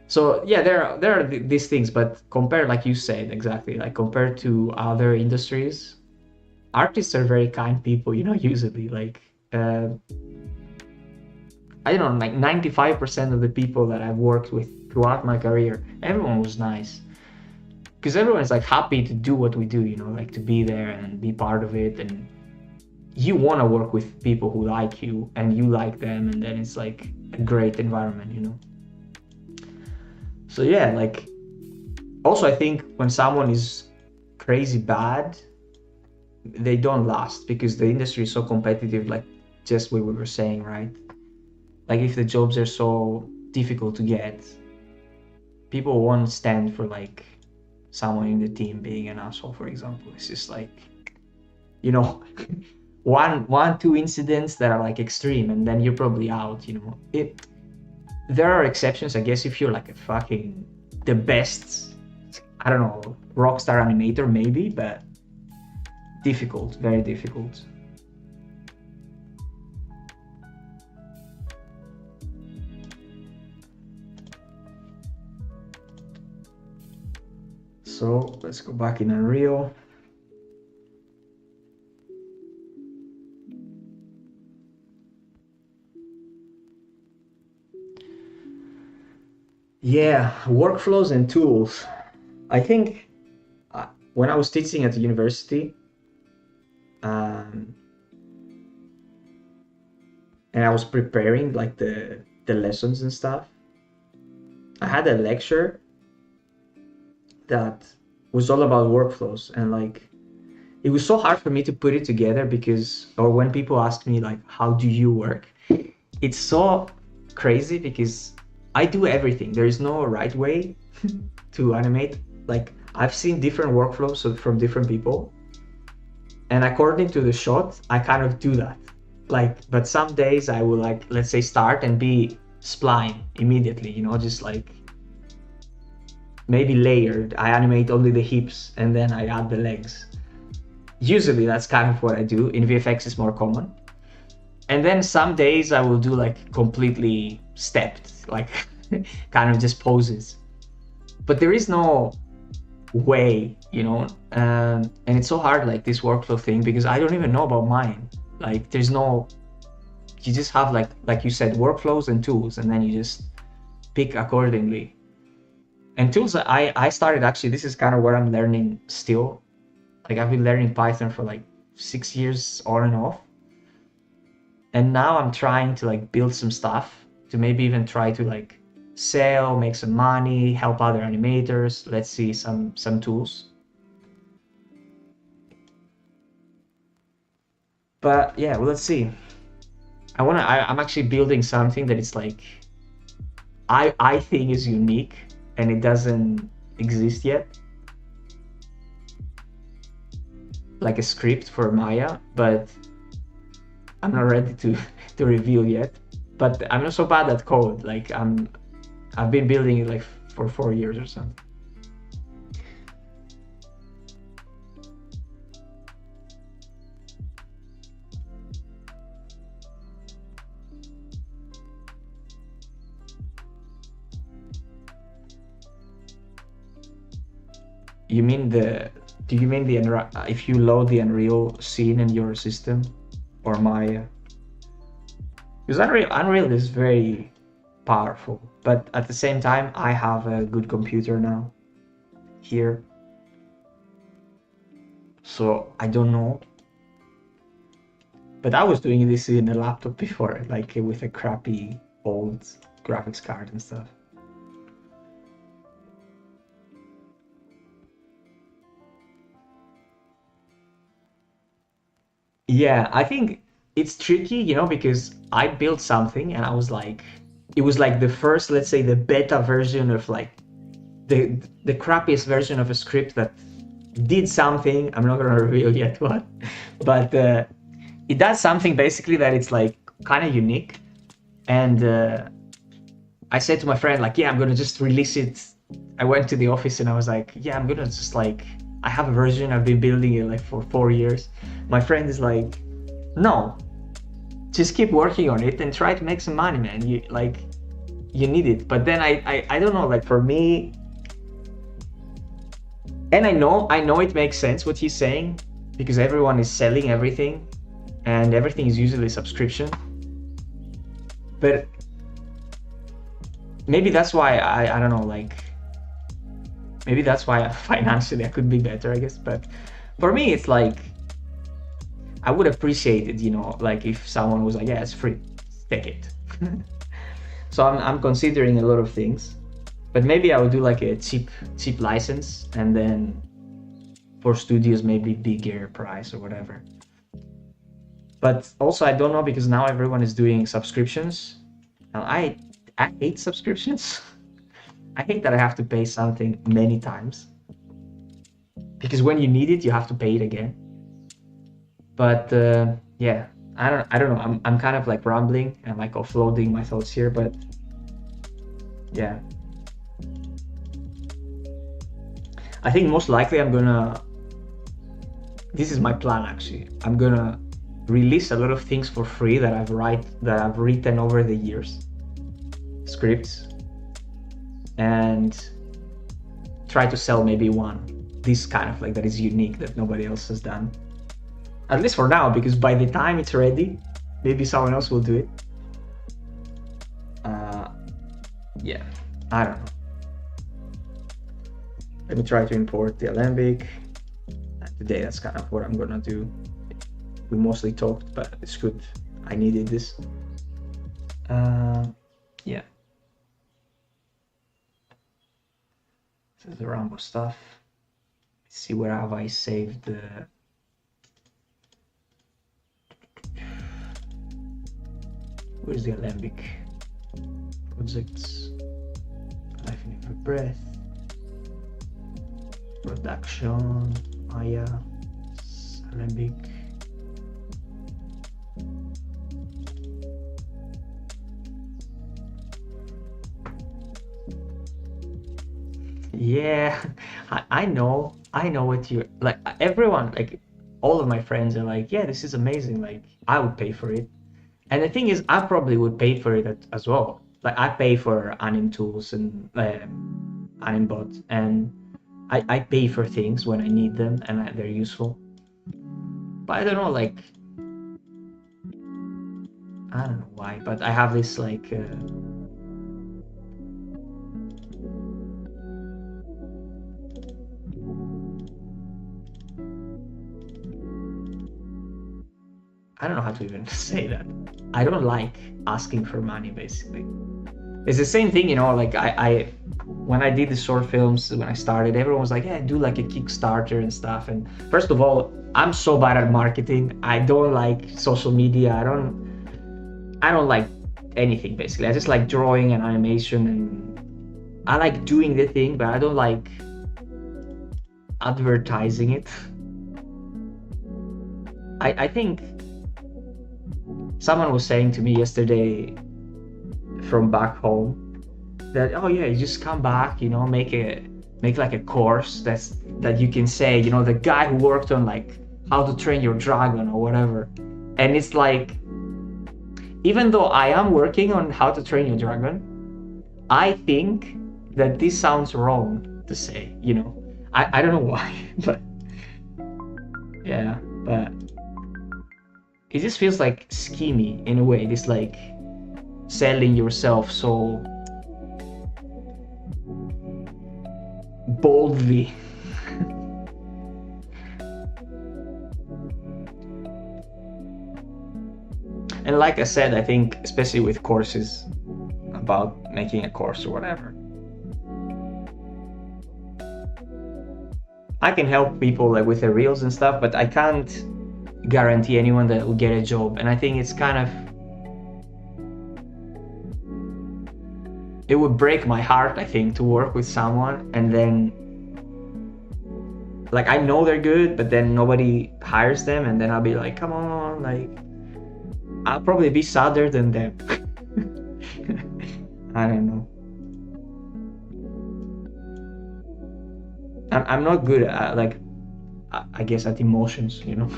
So yeah, there are these things, but compared, like you said, exactly, like compared to other industries, artists are very kind people, usually. Like I don't know, like 95% of the people that I've worked with throughout my career, everyone was nice. Because everyone's like happy to do what we do, like to be there and be part of it. And you want to work with people who like you and you like them. And then it's like a great environment. So yeah, like also I think when someone is crazy bad, they don't last because the industry is so competitive, like just what we were saying, right? Like if the jobs are so difficult to get, people won't stand for like someone in the team being an asshole, for example. It's just like, you know, two incidents that are like extreme, and then you're probably out. There are exceptions, I guess, if you're like a fucking the best, I don't know, rockstar animator maybe, but difficult, very difficult. So let's go back in Unreal. Yeah, workflows and tools. I think when I was teaching at the university, um, and I was preparing like the lessons and stuff, I had a lecture that was all about workflows, and like it was so hard for me to put it together because, or when people ask me like, how do you work? It's so crazy because I do everything. There is no right way to animate. Like I've seen different workflows from different people, and according to the shot, I kind of do that. Like, but some days I will like, let's say, start and be spline immediately. Just like maybe layered. I animate only the hips and then I add the legs. Usually that's kind of what I do. In VFX it's more common. And then some days I will do like completely stepped, like kind of just poses. But there is no way, and it's so hard, like this workflow thing, because I don't even know about mine. Like there's no, you just have like you said, workflows and tools, and then you just pick accordingly. And tools, I started actually, this is kind of where I'm learning still. Like I've been learning Python for like 6 years on and off. And now I'm trying to like build some stuff to maybe even try to like sell, make some money, help other animators. Let's see some tools. But yeah, well, let's see. I'm actually building something that it's like I think is unique and it doesn't exist yet. Like a script for Maya, but I'm not ready to to reveal yet. But I'm not so bad at code. Like I've been building it like for 4 years or something. You mean do you mean if you load the Unreal scene in your system or Maya? Because Unreal is very powerful, but at the same time, I have a good computer now here. So I don't know. But I was doing this in a laptop before, like with a crappy old graphics card and stuff. Yeah, I think it's tricky, because I built something and I was like, it was like the first, let's say, the beta version of like the crappiest version of a script that did something. I'm not gonna reveal yet what, but it does something basically that it's like kind of unique. And I said to my friend, like, yeah, I'm gonna just release it. I went to the office and I was like, yeah, I'm gonna just like, I have a version, I've been building it like for 4 years. My friend is like, no, just keep working on it and try to make some money, man. You need it. But then I don't know, like for me, and I know it makes sense what he's saying, because everyone is selling everything and everything is usually subscription. But maybe that's why I don't know, like maybe that's why financially I could be better, I guess. But for me, it's like I would appreciate it, like if someone was like, yeah, it's free, take it. So I'm considering a lot of things, but maybe I would do like a cheap license, and then for studios maybe bigger price or whatever. But also I don't know, because now everyone is doing subscriptions. Now I hate subscriptions. I hate that I have to pay something many times, because when you need it, you have to pay it again. But yeah, I don't know. I'm kind of like rambling and like offloading my thoughts here, but yeah. I think most likely this is my plan actually. I'm gonna release a lot of things for free that I've written over the years, scripts, and try to sell maybe one, this kind of like that is unique, that nobody else has done. At least for now, because by the time it's ready, maybe someone else will do it. Yeah, I don't know. Let me try to import the Alembic. Today, that's kind of what I'm gonna do. We mostly talked, but it's good. I needed this. Yeah. This is the Rambo stuff. Let's see, where have I saved the... Where's the Alembic? Projects. Life in Every Breath. Production. Maya. Alembic. Yeah, I know what you like. Everyone, like all of my friends are like, yeah, this is amazing. Like I would pay for it. And the thing is, I probably would pay for it as well. Like I pay for anim tools and animbot, and I pay for things when I need them and they're useful. But I don't know, like I don't know why, but I have this like I don't know how to even say that. I don't like asking for money, basically. It's the same thing, like I when I did the short films, when I started, everyone was like, yeah, do like a Kickstarter and stuff. And first of all, I'm so bad at marketing. I don't like social media. I don't like anything, basically. I just like drawing and animation, and I like doing the thing, but I don't like advertising it. I think someone was saying to me yesterday from back home that, oh yeah, you just come back, make like a course that you can say, the guy who worked on like how to train your dragon or whatever. And it's like, even though I am working on how to train your dragon, I think that this sounds wrong to say, I don't know why, but yeah, but it just feels like schemy in a way. This like selling yourself so boldly. And like I said, I think especially with courses, about making a course or whatever, I can help people like with the reels and stuff, but I can't guarantee anyone that will get a job. And I think it's kind of, it would break my heart, I think, to work with someone and then like I know they're good, but then nobody hires them, and then I'll be like, come on, like I'll probably be sadder than them. I don't know. I'm not good at like I guess at emotions, you know.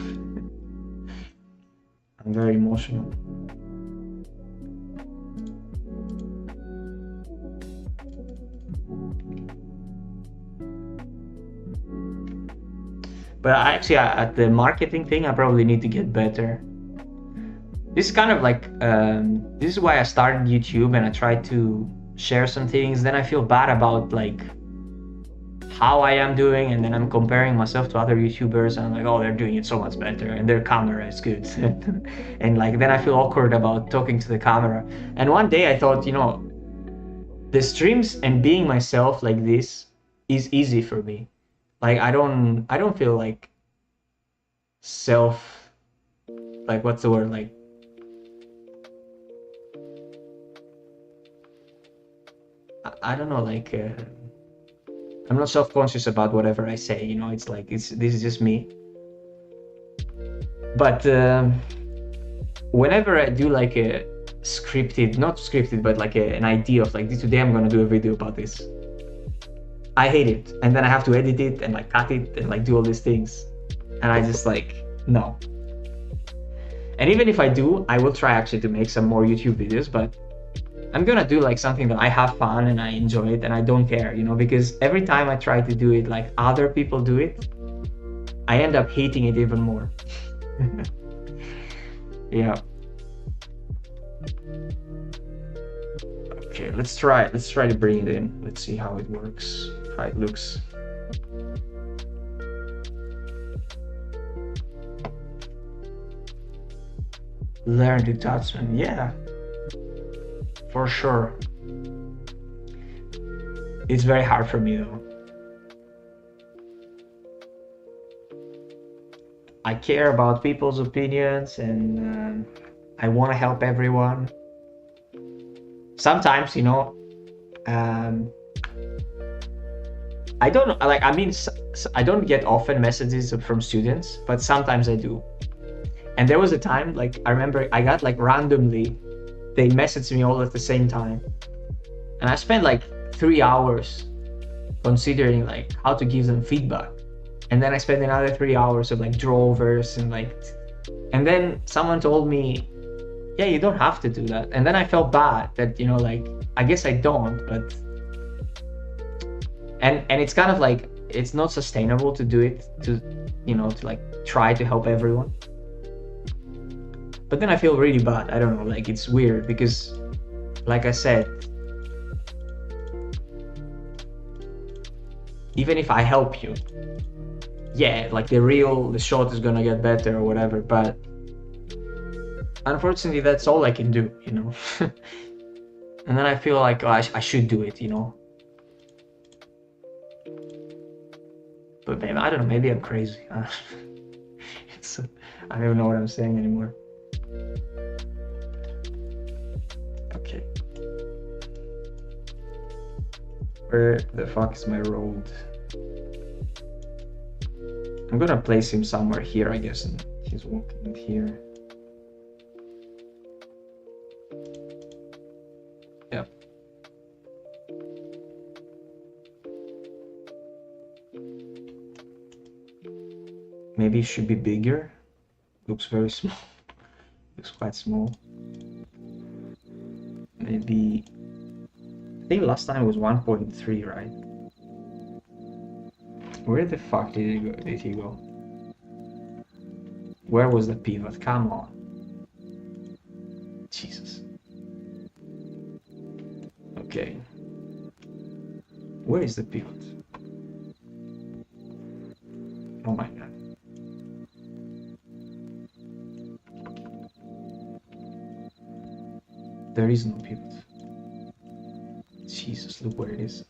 I'm very emotional. But actually, at the marketing thing, I probably need to get better. This is kind of like this is why I started YouTube, and I tried to share some things. Then I feel bad about like how I am doing, and then I'm comparing myself to other YouTubers, and I'm like, oh, they're doing it so much better, and their camera is good, and like then I feel awkward about talking to the camera. And one day I thought, you know, the streams and being myself like this is easy for me. Like I don't feel like self, like what's the word, like I don't know, like I'm not self-conscious about whatever I say, you know. It's like this is just me. But whenever I do like a scripted, not scripted, but like an idea of like today I'm gonna do a video about this, I hate it, and then I have to edit it and like cut it and like do all these things, and I just like no. And even if I do, I will try actually to make some more YouTube videos, but I'm gonna do like something that I have fun and I enjoy it and I don't care, you know, because every time I try to do it like other people do it, I end up hating it even more. Yeah. Okay, let's try to bring it in. Let's see how it works, how it looks. Learn detachment, yeah, for sure. It's very hard for me though. I care about people's opinions, and I want to help everyone. Sometimes, you know, I don't like. I mean, I don't get often messages from students, but sometimes I do. And there was a time, like I remember, I got like randomly, they messaged me all at the same time, and I spent like 3 hours considering like how to give them feedback. And then I spent another 3 hours of like drawovers and like, and then someone told me, yeah, you don't have to do that. And then I felt bad that, you know, like I guess I don't, but and it's kind of like it's not sustainable to do it, to, you know, to like try to help everyone. But then I feel really bad. I don't know, like it's weird because like I said, even if I help you, yeah, like the shot is gonna get better or whatever, but unfortunately that's all I can do, you know. And then I feel like, oh, I should do it, you know. But maybe, I don't know, maybe I'm crazy. It's, I don't even know what I'm saying anymore. Okay. Where the fuck is my road? I'm gonna place him somewhere here, I guess, and he's walking here. Yep. Maybe it should be bigger. Looks very small. Looks quite small. Maybe, I think last time it was 1.3, right? Where the fuck did he go? Where was the pivot? Come on. Jesus. Okay. Where is the pivot? Oh my god. there is no pivot. Jesus, look what it is.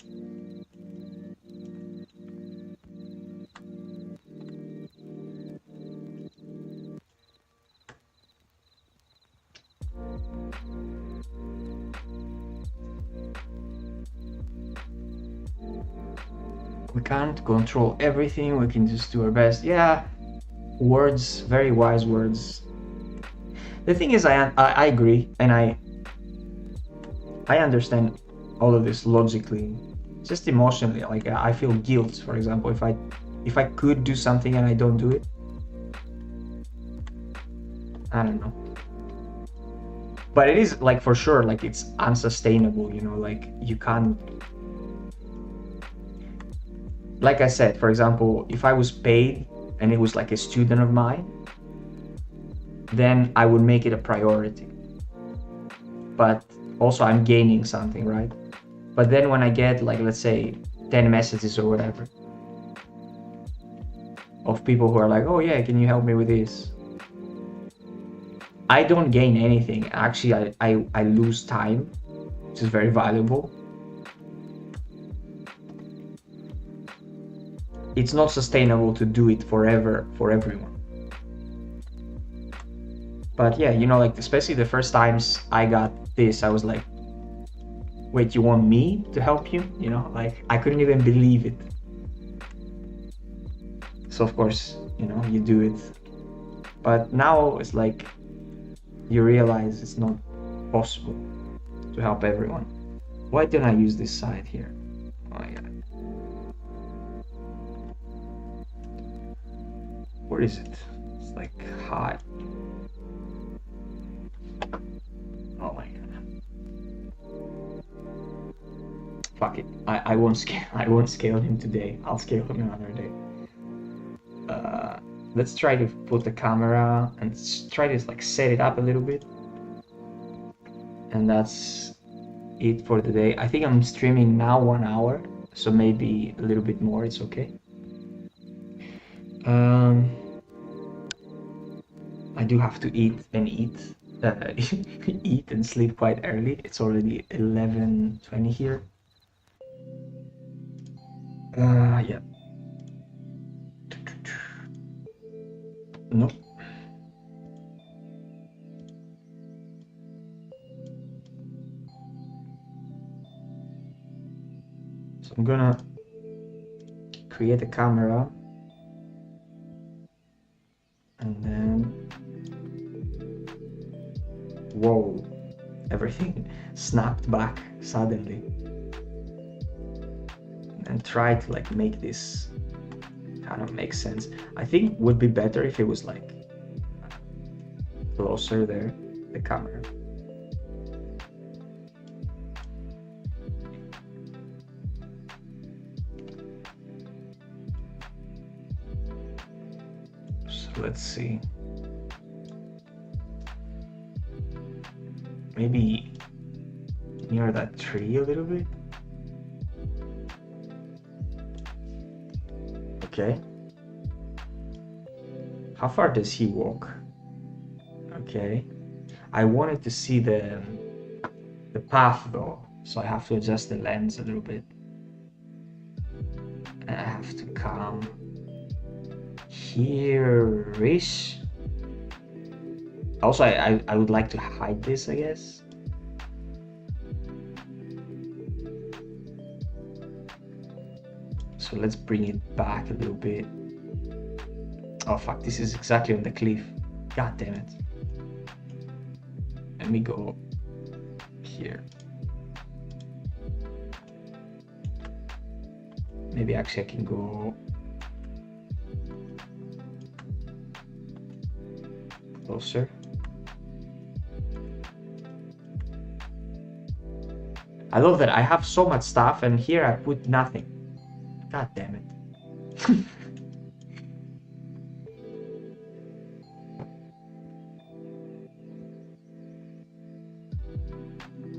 We can't control everything, we can just do our best. Yeah, words, very wise words. The thing is, I agree, and I understand all of this logically. Just emotionally, like I feel guilt, for example, if I could do something and I don't do it. I don't know. But it is like for sure, like it's unsustainable, you know, like you can't. Like I said, for example, if I was paid and it was like a student of mine, then I would make it a priority. But also I'm gaining something, right? But then when I get like, let's say 10 messages or whatever of people who are like, oh yeah, can you help me with this? I don't gain anything. Actually, I lose time, which is very valuable. It's not sustainable to do it forever for everyone. But yeah, you know, like especially the first times I got this, I was like, wait, you want me to help you? You know, like I couldn't even believe it. So of course, you know, you do it. But now it's like you realize it's not possible to help everyone. Why don't I use this side here? Oh my god. Where is it? It's like high. Oh my god. Fuck it. I won't scale him today. I'll scale him another day. Let's try to put the camera and try to like set it up a little bit. And that's it for the day. I think I'm streaming now 1 hour, so maybe a little bit more, it's okay. I do have to eat and sleep quite early. It's already 11:20 here. Yeah. No. So I'm gonna create a camera and then whoa, everything snapped back suddenly, and try to like make this kind of make sense. I think would be better if it was like closer there, the camera. So let's see. Maybe near that tree a little bit. Okay. How far does he walk? Okay. I wanted to see the path though, so I have to adjust the lens a little bit. And I have to come here-ish. Also, I would like to hide this, I guess. So let's bring it back a little bit. Oh fuck, this is exactly on the cliff. God damn it. Let me go here. Maybe actually I can go closer. I love that I have so much stuff and here I put nothing. God damn it.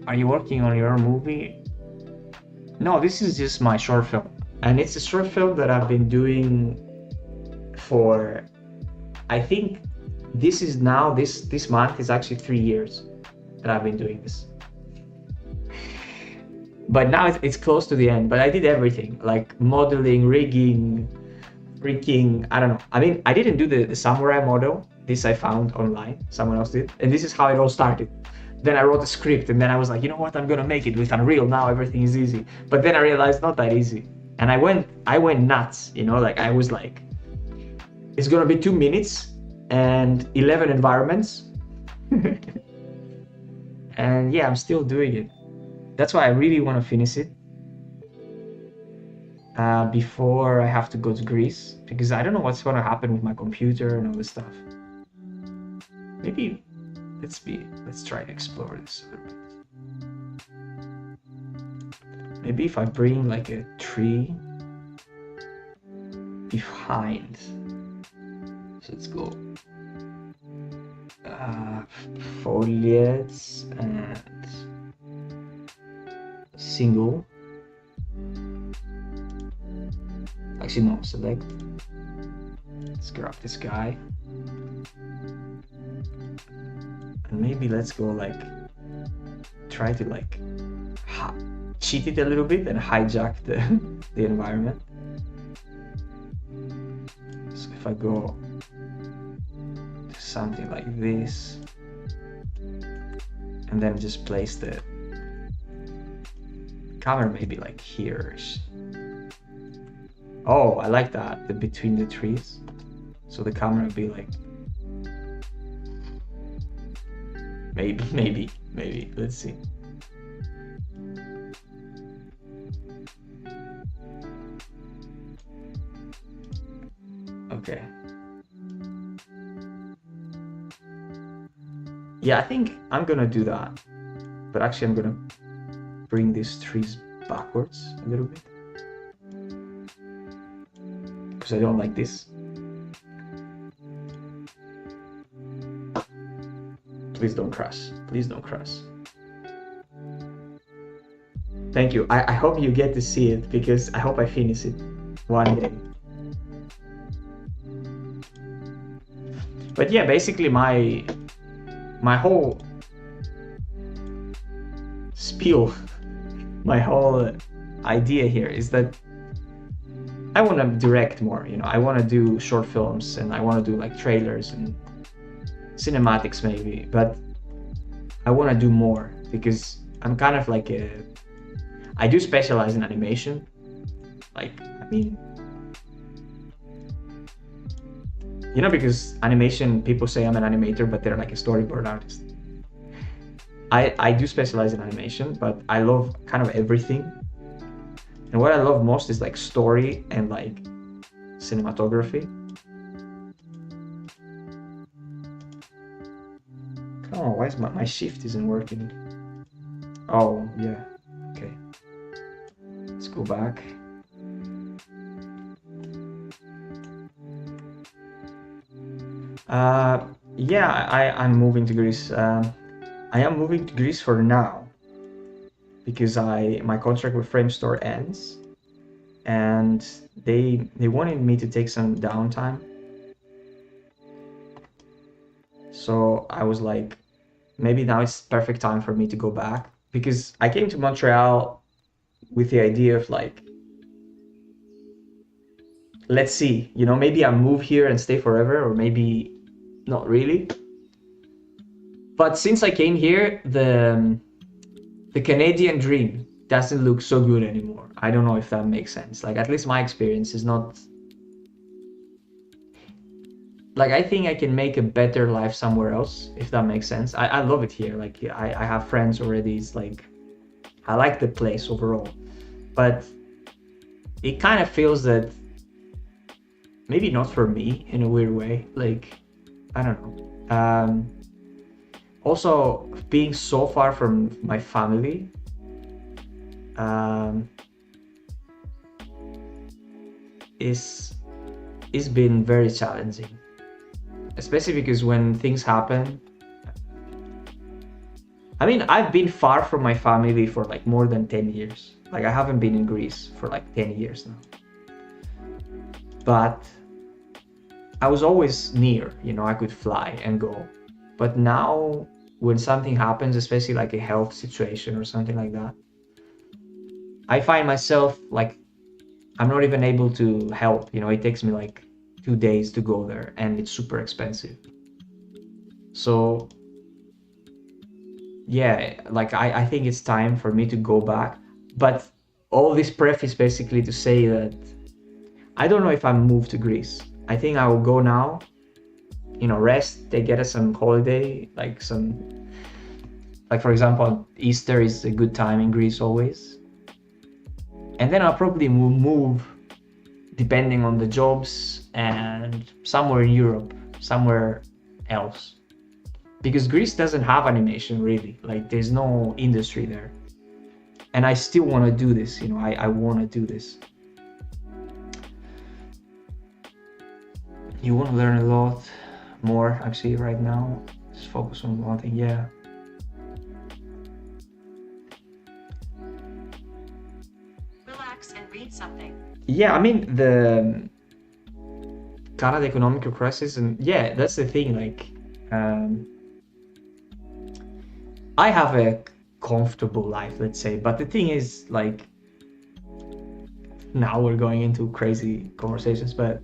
Are you working on your movie? No, this is just my short film. And it's a short film that I've been doing for, I think this is now, this month is actually 3 years that I've been doing this. But now it's close to the end. But I did everything, like modeling, rigging, freaking, I don't know. I mean, I didn't do the samurai model. This I found online. Someone else did. And this is how it all started. Then I wrote a script, and then I was like, you know what? I'm gonna make it with Unreal. Now everything is easy. But then I realized not that easy. And I went nuts, you know, like I was like, it's gonna be 2 minutes and 11 environments. And yeah, I'm still doing it. That's why I really want to finish it before I have to go to Greece, because I don't know what's gonna happen with my computer and all this stuff. Maybe let's try to explore this a little bit. Maybe if I bring like a tree behind. So let's go foliage and single. Actually no, select. Let's grab this guy. And maybe let's go like try to like cheat it a little bit and hijack the environment. So if I go to something like this and then just place the camera maybe like here. Oh, I like that, the between the trees. So the camera would be like maybe, let's see. Okay. Yeah, I think I'm gonna do that. But actually I'm gonna bring these trees backwards a little bit. Because I don't like this. Please don't crash. Please don't crash. Thank you. I hope you get to see it, because I hope I finish it one day. But yeah, basically my whole spiel, my whole idea here is that I want to direct more, you know. I want to do short films, and I want to do like trailers and cinematics maybe, but I want to do more, because I'm kind of like I do specialize in animation. Like, I mean, you know, because animation, people say I'm an animator, but they're like a storyboard artist. I do specialize in animation, but I love kind of everything. And what I love most is like story and like cinematography. Come on, why is my shift isn't working? Oh, yeah, okay. Let's go back. Yeah, I'm moving to Greece. I am moving to Greece for now, because my contract with Framestore ends, and they wanted me to take some downtime. So I was like, maybe now it's perfect time for me to go back, because I came to Montreal with the idea of like, let's see, you know, maybe I move here and stay forever, or maybe not really. But since I came here, the Canadian dream doesn't look so good anymore. I don't know if that makes sense. Like, at least my experience is not... Like, I think I can make a better life somewhere else, if that makes sense. I love it here. Like, I have friends already. It's like, I like the place overall. But it kind of feels that maybe not for me, in a weird way. Like, I don't know. Also, being so far from my family, is been very challenging, especially because when things happen, I mean, I've been far from my family for like more than 10 years. Like, I haven't been in Greece for like 10 years now, but I was always near, you know, I could fly and go. But now when something happens, especially like a health situation or something like that, I find myself like I'm not even able to help. You know, it takes me like 2 days to go there, and it's super expensive. So yeah, like I think it's time for me to go back. But all this preface basically to say that I don't know if I'm moved to Greece. I think I will go now, you know, rest, they get us some holiday, like some, like for example, Easter is a good time in Greece always. And then I'll probably move depending on the jobs and somewhere in Europe, somewhere else. Because Greece doesn't have animation really, like there's no industry there. And I still want to do this, you know, I want to do this. You want to learn a lot more actually right now. Just focus on one thing, yeah. Relax and read something. Yeah, I mean the Canada economic crisis, and yeah, that's the thing. Like, I have a comfortable life, let's say, but the thing is, like, now we're going into crazy conversations, but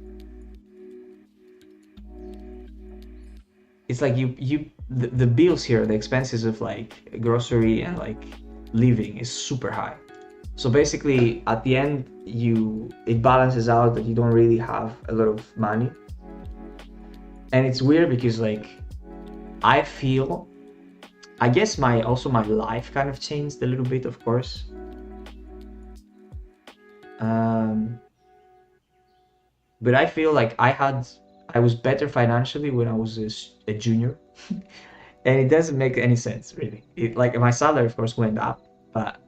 it's like the bills here, the expenses of like grocery and like living is super high. So basically, at the end, it balances out that you don't really have a lot of money. And it's weird because like I feel, I guess my life kind of changed a little bit, of course. But I feel like I was better financially when I was a junior, and it doesn't make any sense really. Like my salary, of course, went up, but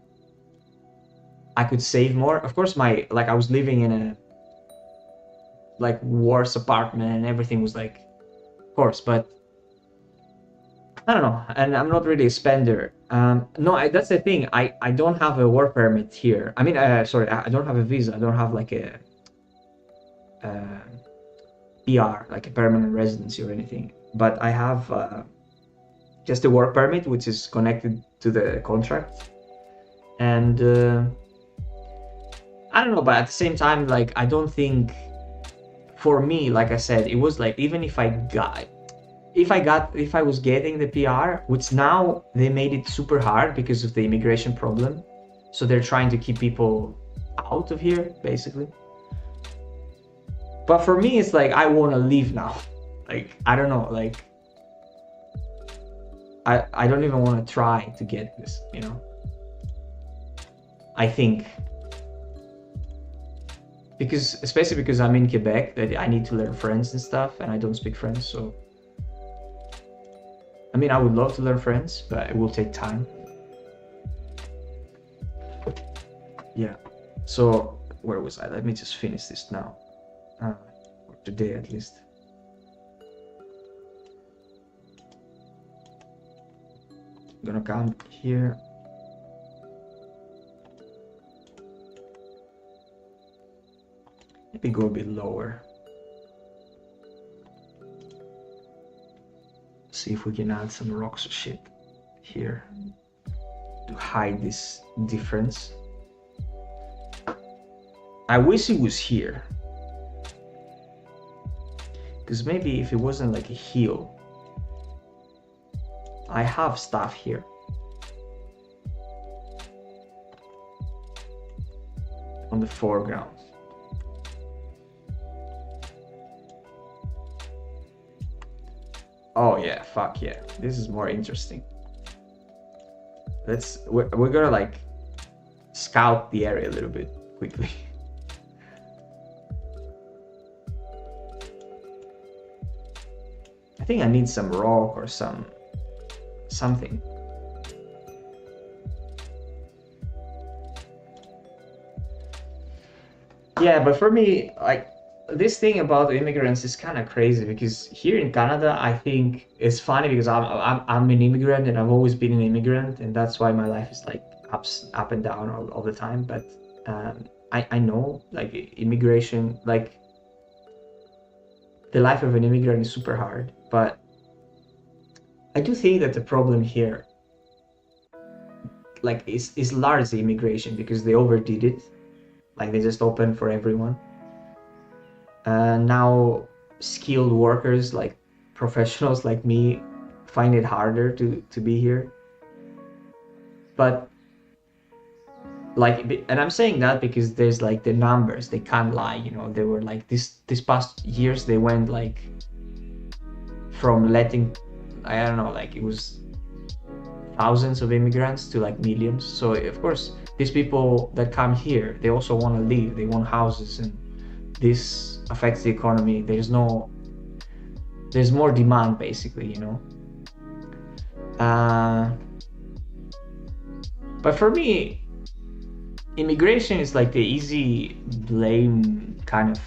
I could save more. Of course, I was living in a like worse apartment, and everything was like, of course, but I don't know, and I'm not really a spender. No, that's the thing. I don't have a work permit here. I mean, sorry, I don't have a visa. I don't have like a PR, like a permanent residency or anything. But I have just a work permit, which is connected to the contract. And I don't know, but at the same time, like I don't think, for me, like I said, it was like even if I was getting the PR, which now they made it super hard because of the immigration problem. So they're trying to keep people out of here, basically. But for me, it's like I want to leave now. Like I don't know, like I don't even want to try to get this, you know. I think because especially because I'm in Quebec, that I need to learn French and stuff, and I don't speak French, so I mean I would love to learn French, but it will take time. Yeah. So where was I? Let me just finish this now. For today at least. I'm gonna come here. Maybe go a bit lower. See if we can add some rocks or shit here to hide this difference. I wish it was here, because maybe if it wasn't like a hill, I have stuff here. On the foreground. Oh yeah, fuck yeah. This is more interesting. We're gonna like scout the area a little bit quickly. I think I need some rock or something. Yeah, but for me, like this thing about immigrants is kind of crazy, because here in Canada, I think it's funny because I'm an immigrant, and I've always been an immigrant, and that's why my life is like up and down all the time. But I know like immigration, like the life of an immigrant is super hard, but I do think that the problem here like it's largely immigration because they overdid it. Like they just opened for everyone. Now skilled workers like professionals like me find it harder to be here. But like, and I'm saying that because there's like the numbers, they can't lie, you know. They were like this past years they went like from letting, I don't know, like it was thousands of immigrants to like millions. So of course these people that come here, they also want to live, they want houses, and this affects the economy. There's more demand basically, you know. But for me, immigration is like the easy blame, kind of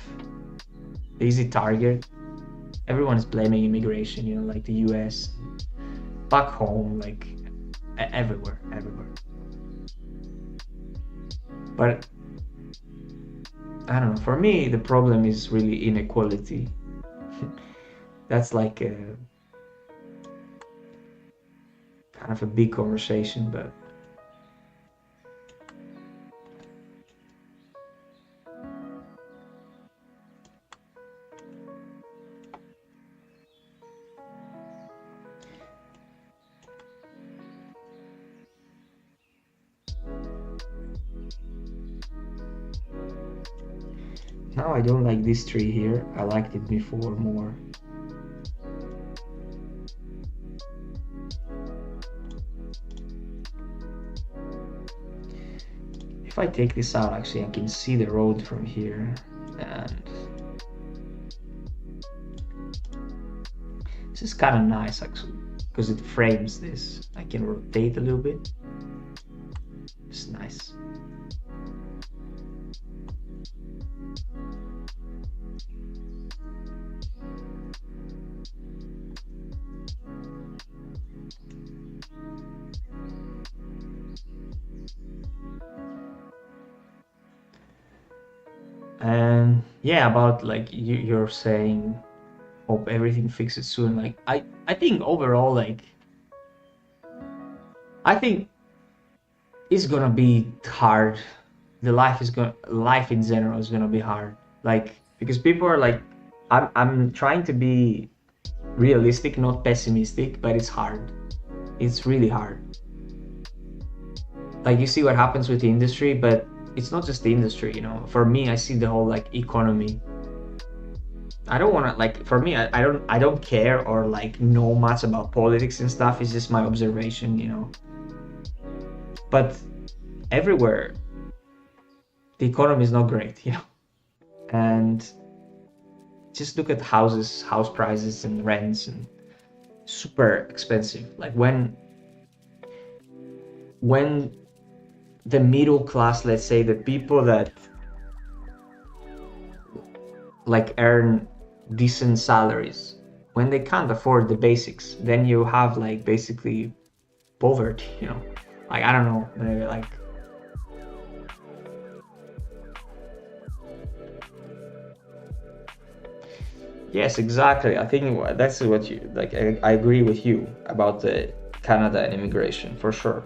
the easy target. Everyone is blaming immigration, you know, like the US, back home, like everywhere. But I don't know, for me the problem is really inequality. That's like a kind of a big conversation, but now I don't like this tree here. I liked it before more. If I take this out, actually, I can see the road from here, and this is kind of nice actually, because it frames this. I can rotate a little bit. It's nice. And yeah, about like you're saying, hope everything fixes soon. Like I think overall, like I think it's gonna be hard. Life in general is gonna be hard. Like because people are like, I'm trying to be realistic, not pessimistic, but it's hard. It's really hard. Like you see what happens with the industry, but it's not just the industry, you know. For me, I see the whole like economy. I don't want to like, for me, I don't care or like know much about politics and stuff. It's just my observation, you know. But everywhere the economy is not great, you know. And just look at house prices and rents, and super expensive. Like when the middle class, let's say the people that like earn decent salaries, when they can't afford the basics, then you have like basically poverty, you know. Like I don't know, maybe like yes, exactly. I think that's what you like. I agree with you about the Canada and immigration for sure.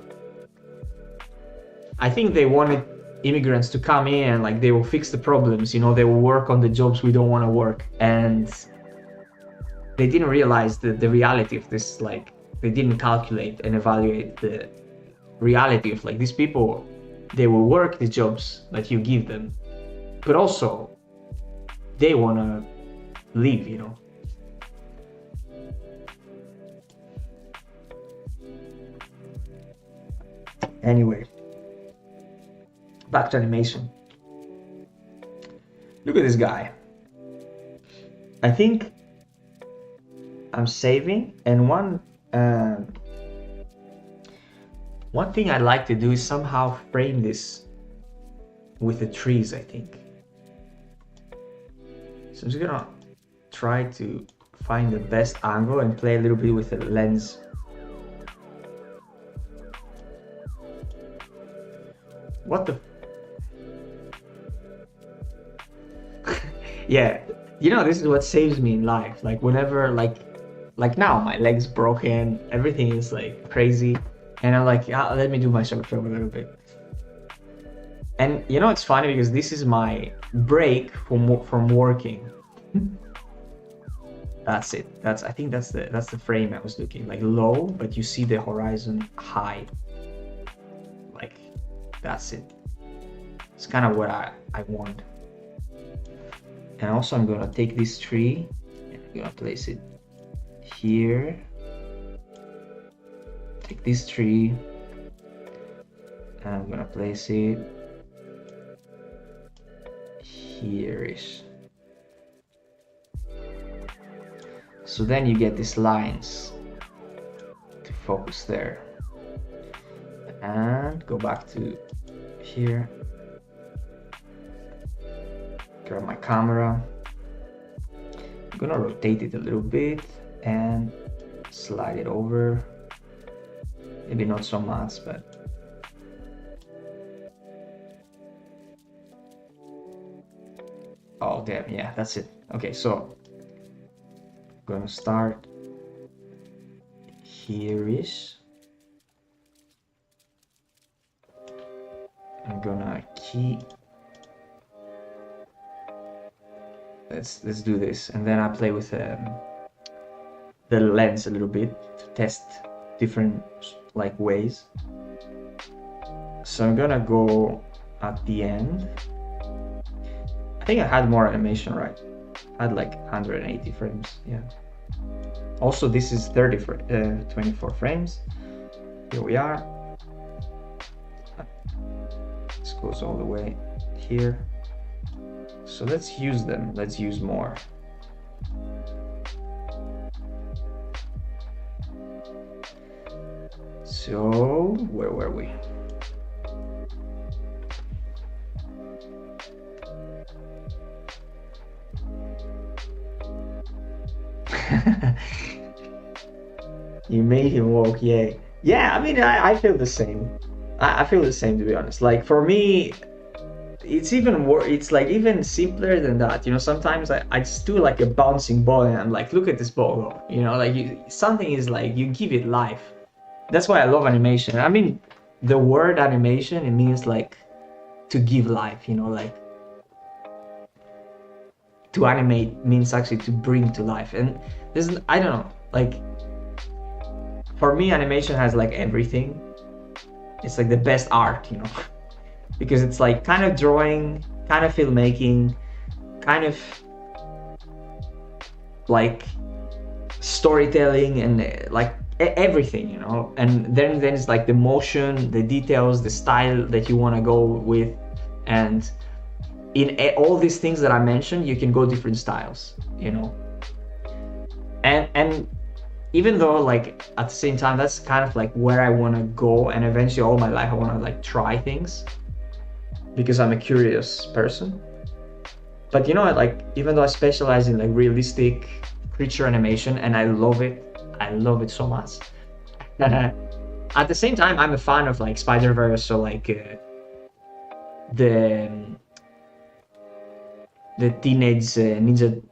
I think they wanted immigrants to come in and like they will fix the problems, you know, they will work on the jobs we don't want to work, and they didn't realize the reality of this. Like they didn't calculate and evaluate the reality of like these people, they will work the jobs that you give them, but also they want to live, you know. Anyway, back to animation. Look at this guy. I think I'm saving, and one thing I'd like to do is somehow frame this with the trees, I think. So I'm just gonna try to find the best angle and play a little bit with the lens. What the? Yeah, you know, this is what saves me in life. Like whenever, like now, my leg's broken, everything is like crazy. And I'm like, ah, let me do my short film a little bit. And you know, it's funny because this is my break from working. That's it. I think that's the frame I was looking, like low, but you see the horizon high. Like, that's it. It's kind of what I want. And also I'm gonna take this tree and I'm gonna place it here. Take this tree and I'm gonna place it here-ish. So then you get these lines to focus there. And go back to here. Grab my camera. I'm gonna rotate it a little bit and slide it over. Maybe not so much, but oh damn, yeah, that's it. Okay, so I'm gonna start here-ish. I'm gonna key. Let's do this, and then I play with the lens a little bit to test different like ways. So I'm gonna go at the end. I think I had more animation, right? I had like 180 frames, yeah. Also, this is 24 frames. Here we are. This goes all the way here. So let's use them. Let's use more. So, where were we? You made him walk, yeah. Yeah, I mean, I feel the same. I feel the same, to be honest. Like, for me, it's even more, it's like even simpler than that. You know, sometimes I just do like a bouncing ball and I'm like, look at this ball, you know, like something is like, you give it life. That's why I love animation. I mean, the word animation, it means like to give life, you know, like to animate means actually to bring to life. And this is, I don't know, like for me, animation has like everything. It's like the best art, you know, because it's like kind of drawing, kind of filmmaking, kind of like storytelling and like everything, you know. And then it's like the motion, the details, the style that you want to go with. And in all these things that I mentioned, you can go different styles, you know. And even though like at the same time, that's kind of like where I want to go, and eventually all my life I want to like try things because I'm a curious person. But you know, like even though I specialize in like realistic creature animation and I love it so much. At the same time, I'm a fan of like Spider-Verse, so like the Teenage Mutant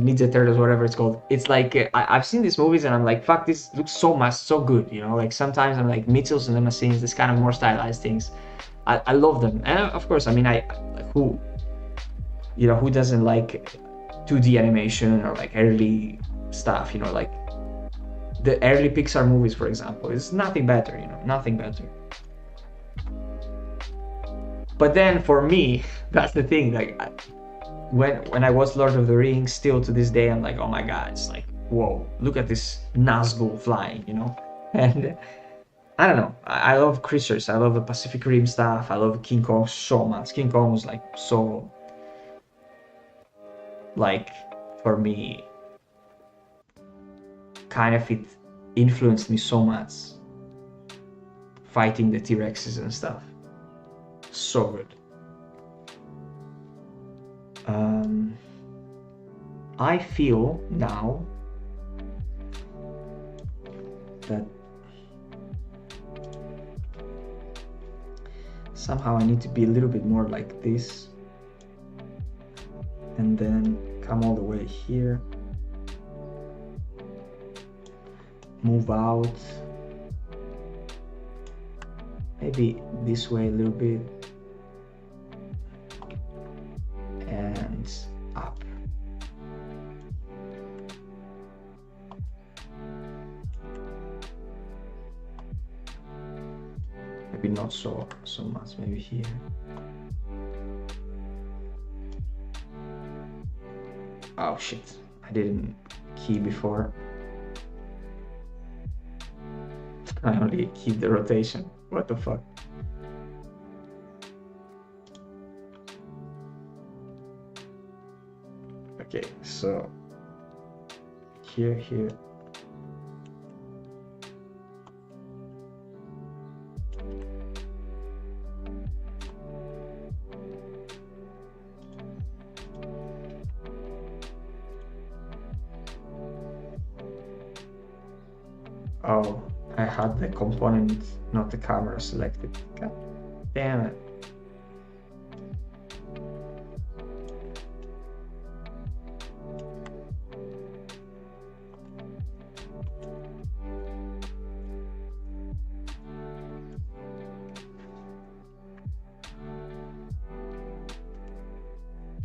Ninja Turtles, whatever it's called. It's like I've seen these movies and I'm like, fuck, this looks so good, you know. Like sometimes I'm like Mitchells and the Machines, this kind of more stylized things. I love them, and of course, I mean, who doesn't like 2D animation or like early stuff, you know, like the early Pixar movies, for example. It's nothing better, you know, nothing better. But then for me, that's the thing, like when I watch Lord of the Rings, still to this day, I'm like, oh my god, it's like, whoa, look at this Nazgul flying, you know. And I don't know, I love creatures, I love the Pacific Rim stuff, I love King Kong so much. King Kong was like so, like, for me, kind of, it influenced me so much, fighting the T-Rexes and stuff. So good. I feel now that somehow I need to be a little bit more like this, and then come all the way here, move out, maybe this way a little bit, and up. Maybe not so much, maybe here. Oh shit, I didn't key before. I only keyed the rotation. What the fuck? Okay, so here. Oh, I had the component, not the camera selected. God damn it.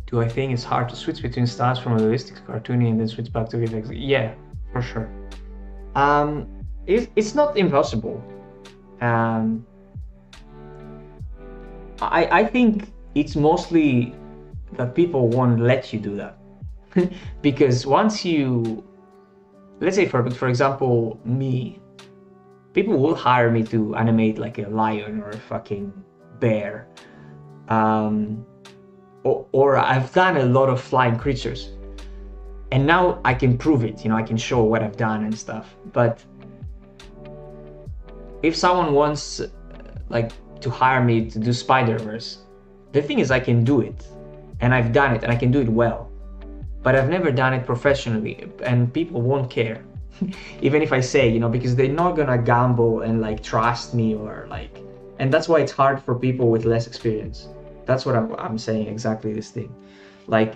Do I think it's hard to switch between styles from realistic to cartoony and then switch back to VFX? Yeah, for sure. It's not impossible. I think it's mostly that people won't let you do that. Because once you, let's say for example, me, people will hire me to animate like a lion or a fucking bear. Or I've done a lot of flying creatures. And now I can prove it, I can show what I've done and stuff. But if someone wants like to hire me to do Spider-Verse, the thing is I can do it, and I've done it, and I can do it well. But I've never done it professionally, and people won't care, even if I say, because they're not gonna gamble and like trust me or like, and that's why it's hard for people with less experience. That's what I'm saying, exactly this thing. Like,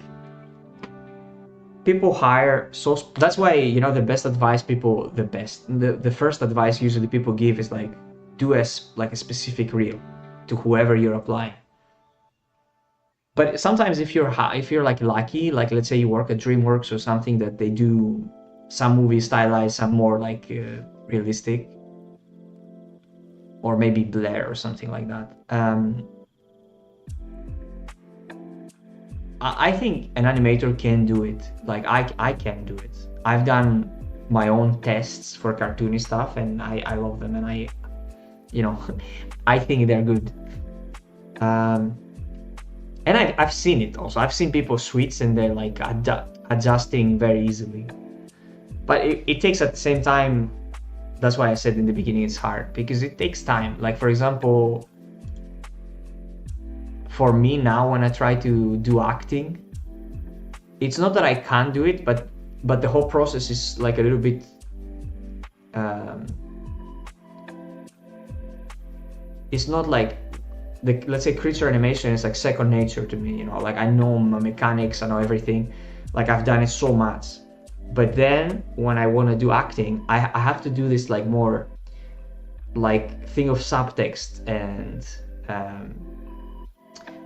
people hire, so that's why the best advice the first advice usually people give is like, do a specific reel to whoever you're applying. But sometimes if you're like lucky, like let's say you work at DreamWorks or something, that they do some movies stylized, some more like realistic, or maybe Blair or something like that. I think an animator can do it. Like I can do it. I've done my own tests for cartoony stuff, and I love them, and I think they're good. And I've seen it also. I've seen people switch and they're like adjusting very easily. But it takes at the same time. That's why I said in the beginning it's hard, because it takes time. Like for example, for me now, when I try to do acting, it's not that I can't do it, but the whole process is like a little bit it's not like let's say creature animation is like second nature to me, like I know my mechanics, I know everything, like I've done it so much. But then when I want to do acting, I have to do this like more like thing of subtext and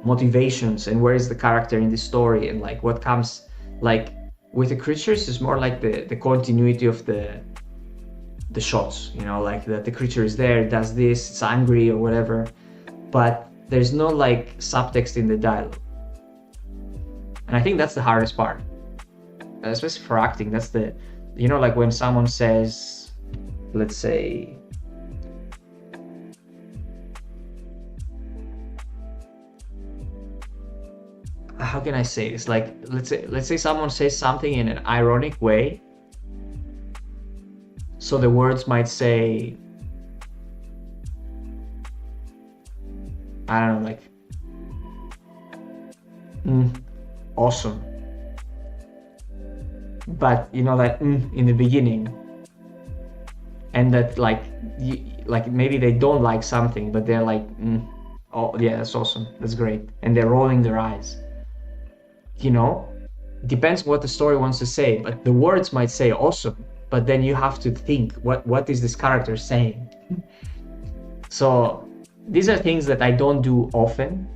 motivations, and where is the character in the story, and like what comes, like with the creatures is more like the continuity of the shots, like that the creature is there, it does this, it's angry or whatever, but there's no like subtext in the dialogue. And I think that's the hardest part, especially for acting. That's the, like when someone says, let's say, how can I say this? Like, let's say someone says something in an ironic way. So the words might say, I don't know, like, awesome. But that in the beginning, and that like maybe they don't like something, but they're like, oh yeah, that's awesome, that's great, and they're rolling their eyes. Depends what the story wants to say, but the words might say awesome, but then you have to think, what is this character saying? So these are things that I don't do often,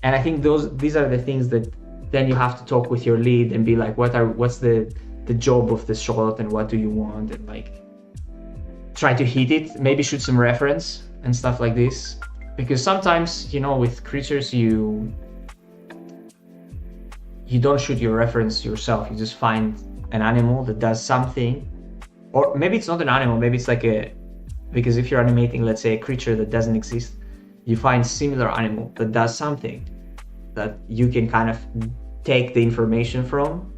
and I think these are the things that then you have to talk with your lead and be like, what's the job of the shot and what do you want, and like try to hit it, maybe shoot some reference and stuff like this, because sometimes, you know, with creatures you don't shoot your reference yourself, you just find an animal that does something, or maybe it's not an animal, maybe it's like because if you're animating, let's say, a creature that doesn't exist, you find similar animal that does something that you can kind of take the information from,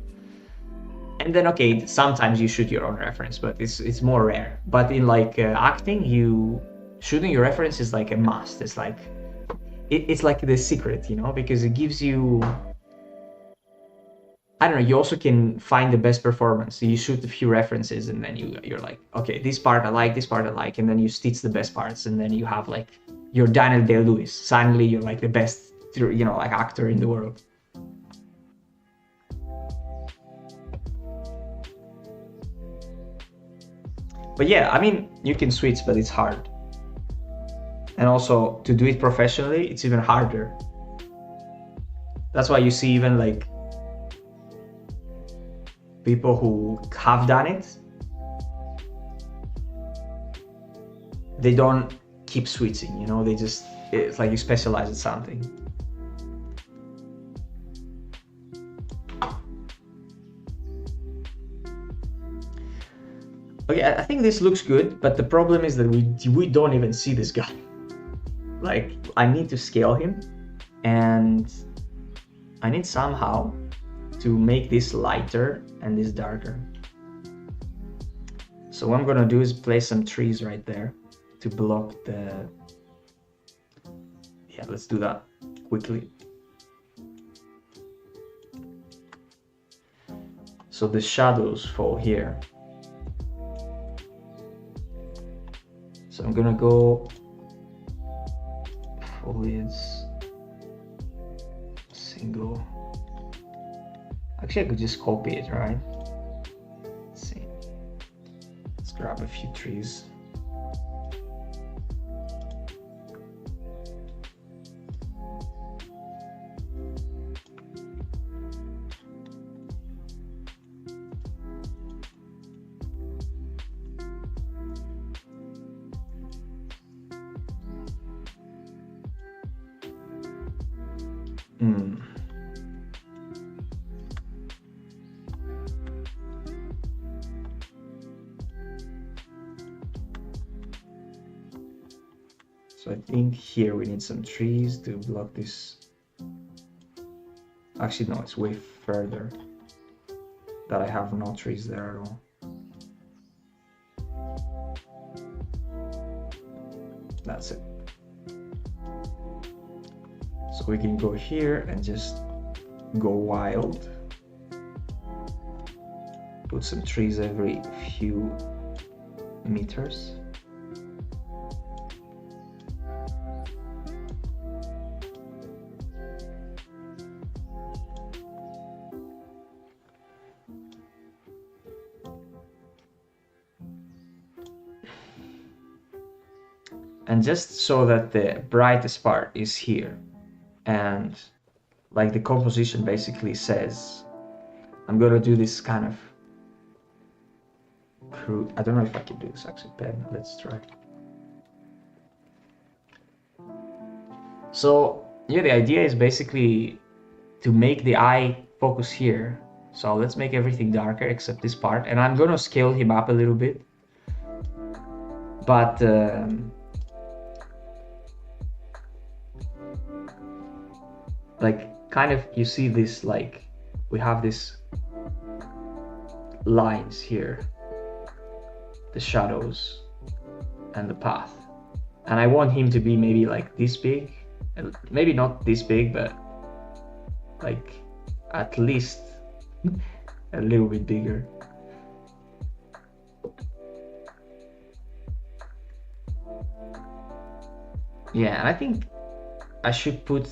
and then okay, sometimes you shoot your own reference, but it's more rare. But in like acting, shooting your reference is like a must. It's like it's like the secret, you know, because it gives you, I don't know, you also can find the best performance. So you shoot a few references and then you're like, okay, this part I like, this part I like, and then you stitch the best parts, and then you have like your Daniel Day-Lewis. Suddenly you're like the best, you know, like actor in the world. But yeah, I mean, you can switch, but it's hard. And also to do it professionally, it's even harder. That's why you see even like people who have done it, they don't keep switching, you know, they just, it's like you specialize in something. Okay, I think this looks good, but the problem is that we don't even see this guy. Like, I need to scale him, and I need somehow to make this lighter and this darker. So what I'm gonna do is place some trees right there to block the, yeah, let's do that quickly. So the shadows fall here. So I'm gonna go foliage, single. Actually, I could just copy it, right? Let's see. Let's grab a few trees. So I think here we need some trees to block this. Actually, no, it's way further that I have no trees there at all. That's it. So we can go here and just go wild. Put some trees every few meters. And just so that the brightest part is here, and like the composition basically says, I'm gonna do this kind of crude. I don't know if I can do this actually, pen. Let's try. So yeah, the idea is basically to make the eye focus here. So let's make everything darker except this part, and I'm gonna scale him up a little bit, but like kind of, you see this, like we have this lines here, the shadows and the path, and I want him to be maybe like this big, maybe not this big, but like at least a little bit bigger. Yeah, and I think I should put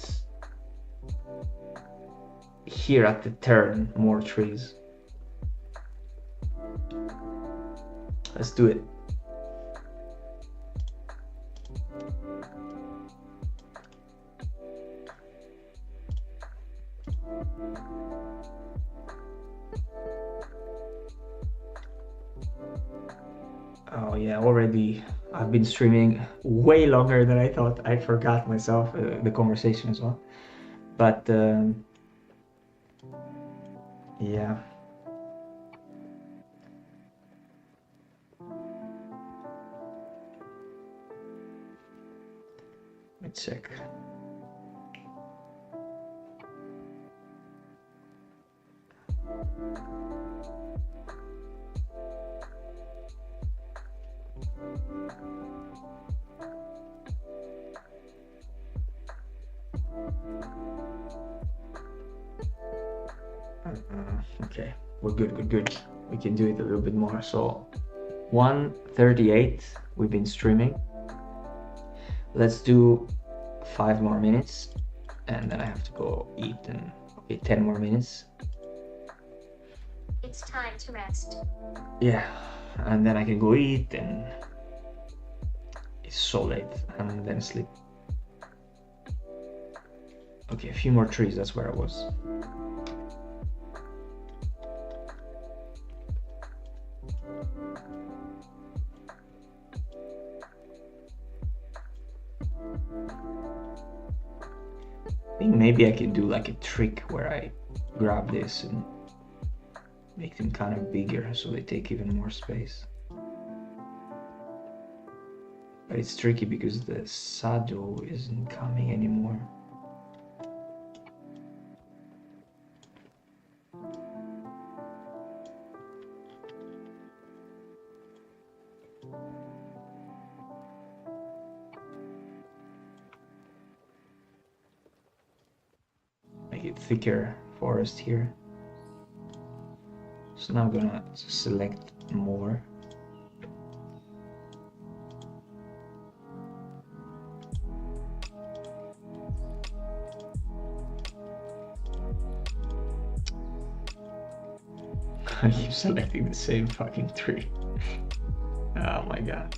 here at the turn more trees. Let's do it. Oh yeah, already I've been streaming way longer than I thought. I forgot myself the conversation as well. But yeah. Let me check. Okay, we're good. We can do it a little bit more. So 1:38 we've been streaming. Let's do 5 more minutes and then I have to go eat and okay, 10 more minutes. It's time to rest. Yeah, and then I can go eat and it's so late and then sleep. Okay, a few more trees, that's where I was. I think maybe I can do like a trick where I grab this and make them kind of bigger so they take even more space. But it's tricky because the shadow isn't coming anymore. Make it thicker forest here. So now I'm gonna select more. I keep selecting the same fucking tree. Oh my god.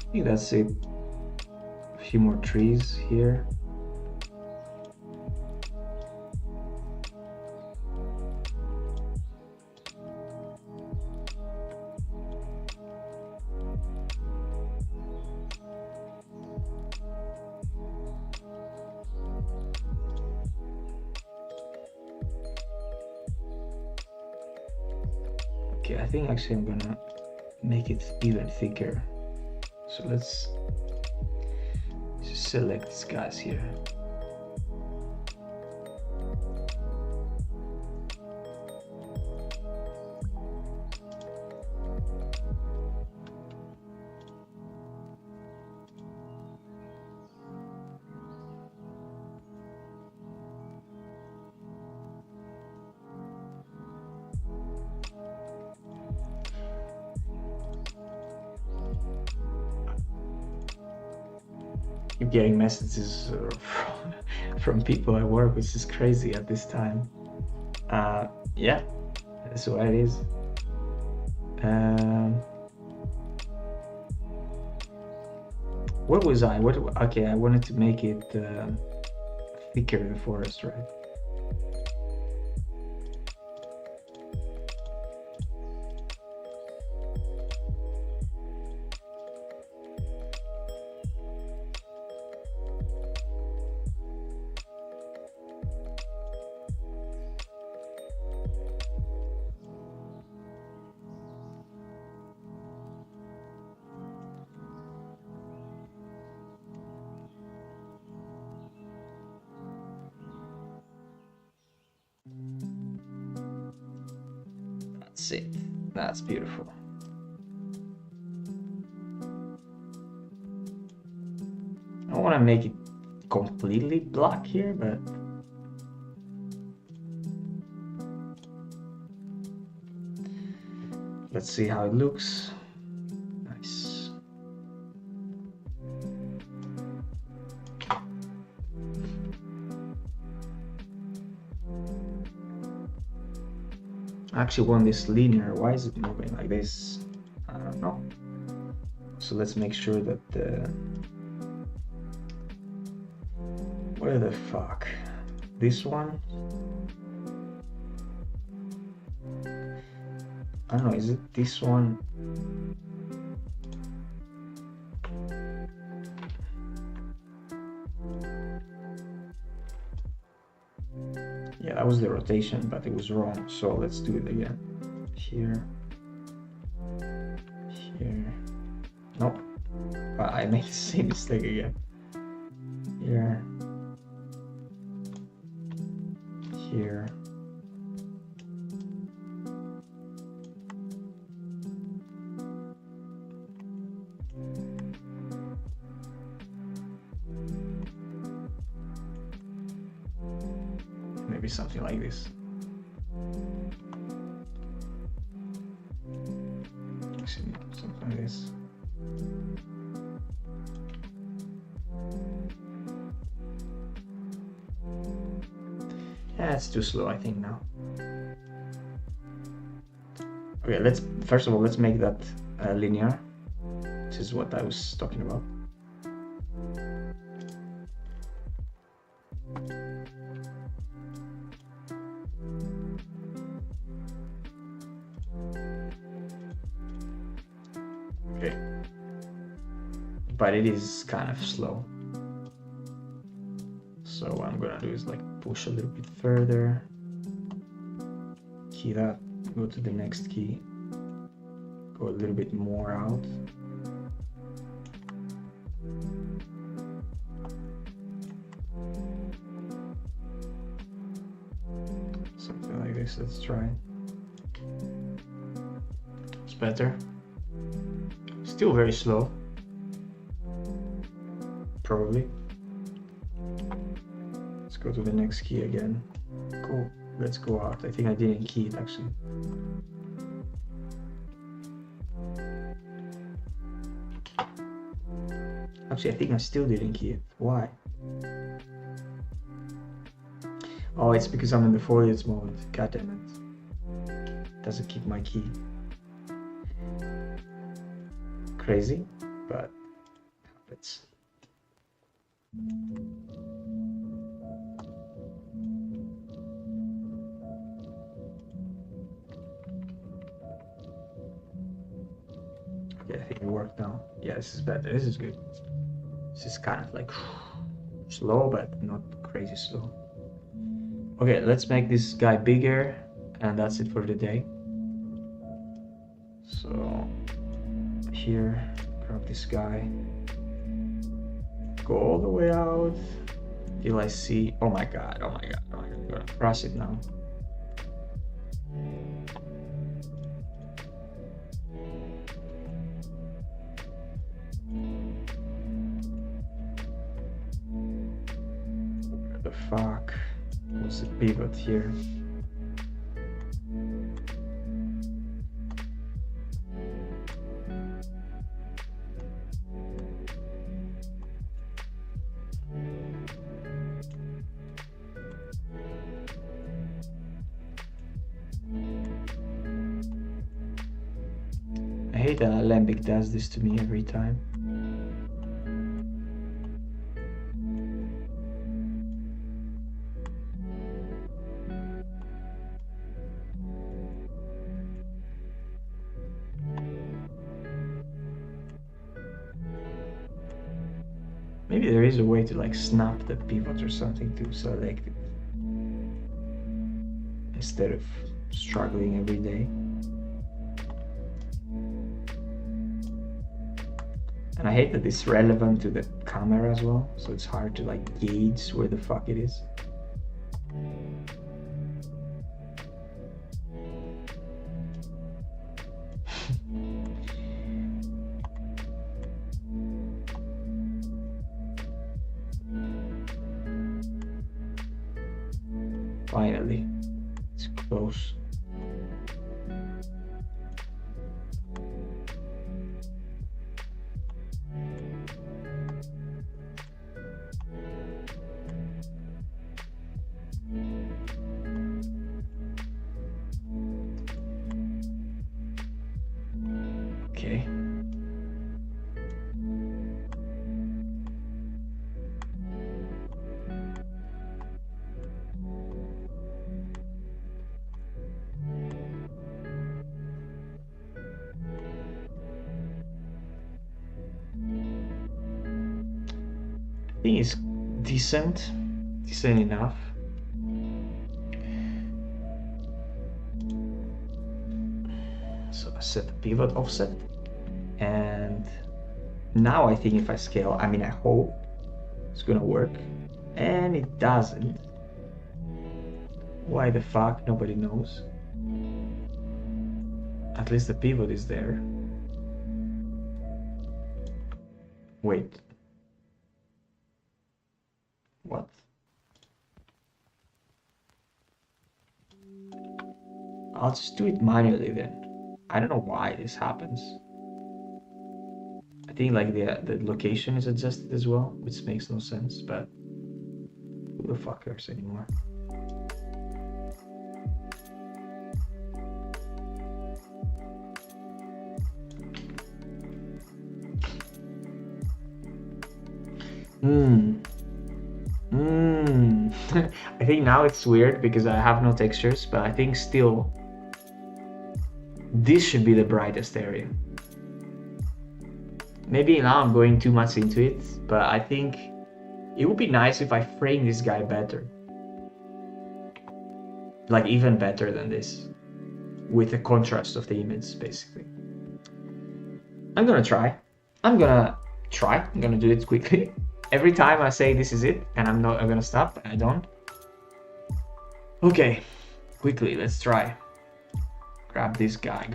I think that's it. A few more trees here. Okay, I think actually I'm gonna make it even thicker. So let's just select these guys here. Keep getting messages from people I work, which is crazy at this time. Yeah, that's what it is. What was I? Okay, I wanted to make it thicker, the forest, right? That's it. That's beautiful. I don't want to make it completely black here, but let's see how it looks. Nice. I actually want this linear. Why is it moving like this? I don't know. So let's make sure that where the fuck? This one? I don't know, is it this one? Yeah, that was the rotation, but it was wrong. So let's do it again. Here. Here. Nope. I made the same mistake again. Here. Here. Maybe something like this. Actually, something like this. Yeah, it's too slow, I think now. Okay, first of all, let's make that linear, which is what I was talking about. Okay, but it is kind of slow. So what I'm gonna do is like push a little bit further, key that, go to the next key, go a little bit more out. Something like this, let's try it. It's better. Still very slow. Probably. Let's go to the next key again. Cool. Let's go out. I think I didn't key it actually. Actually, I think I still didn't key it. Why? Oh, it's because I'm in the foliage mode. God damn it. Doesn't keep my key. Crazy, but happens. Okay, I think it worked now. Yeah, this is better. This is good. This is kind of like slow, but not crazy slow. Okay, let's make this guy bigger, and that's it for the day. So here, grab this guy, go all the way out till I see. Oh my god! Oh my god! Oh my god! I'm gonna crush it now. Where the fuck was the pivot here? I hate that Alembic does this to me every time. Maybe there is a way to like snap the pivot or something to select it instead of struggling every day. And I hate that it's relevant to the camera as well, so it's hard to like gauge where the fuck it is. Finally, it's close. Okay. I think it's decent enough. So I set the pivot offset, and now I think if I scale, I mean I hope it's gonna work, and it doesn't. Why the fuck? Nobody knows. At least the pivot is there. Wait. What? I'll just do it manually then. I don't know why this happens. I think like the location is adjusted as well, which makes no sense, but who the fuck cares anymore? I think now it's weird because I have no textures, but I think still this should be the brightest area. Maybe now I'm going too much into it, but I think it would be nice if I frame this guy better. Like even better than this. With the contrast of the image, basically. I'm gonna try. I'm gonna do it quickly. Every time I say this is it, and I'm gonna stop, I don't. Okay, quickly, let's try. Grab this guy.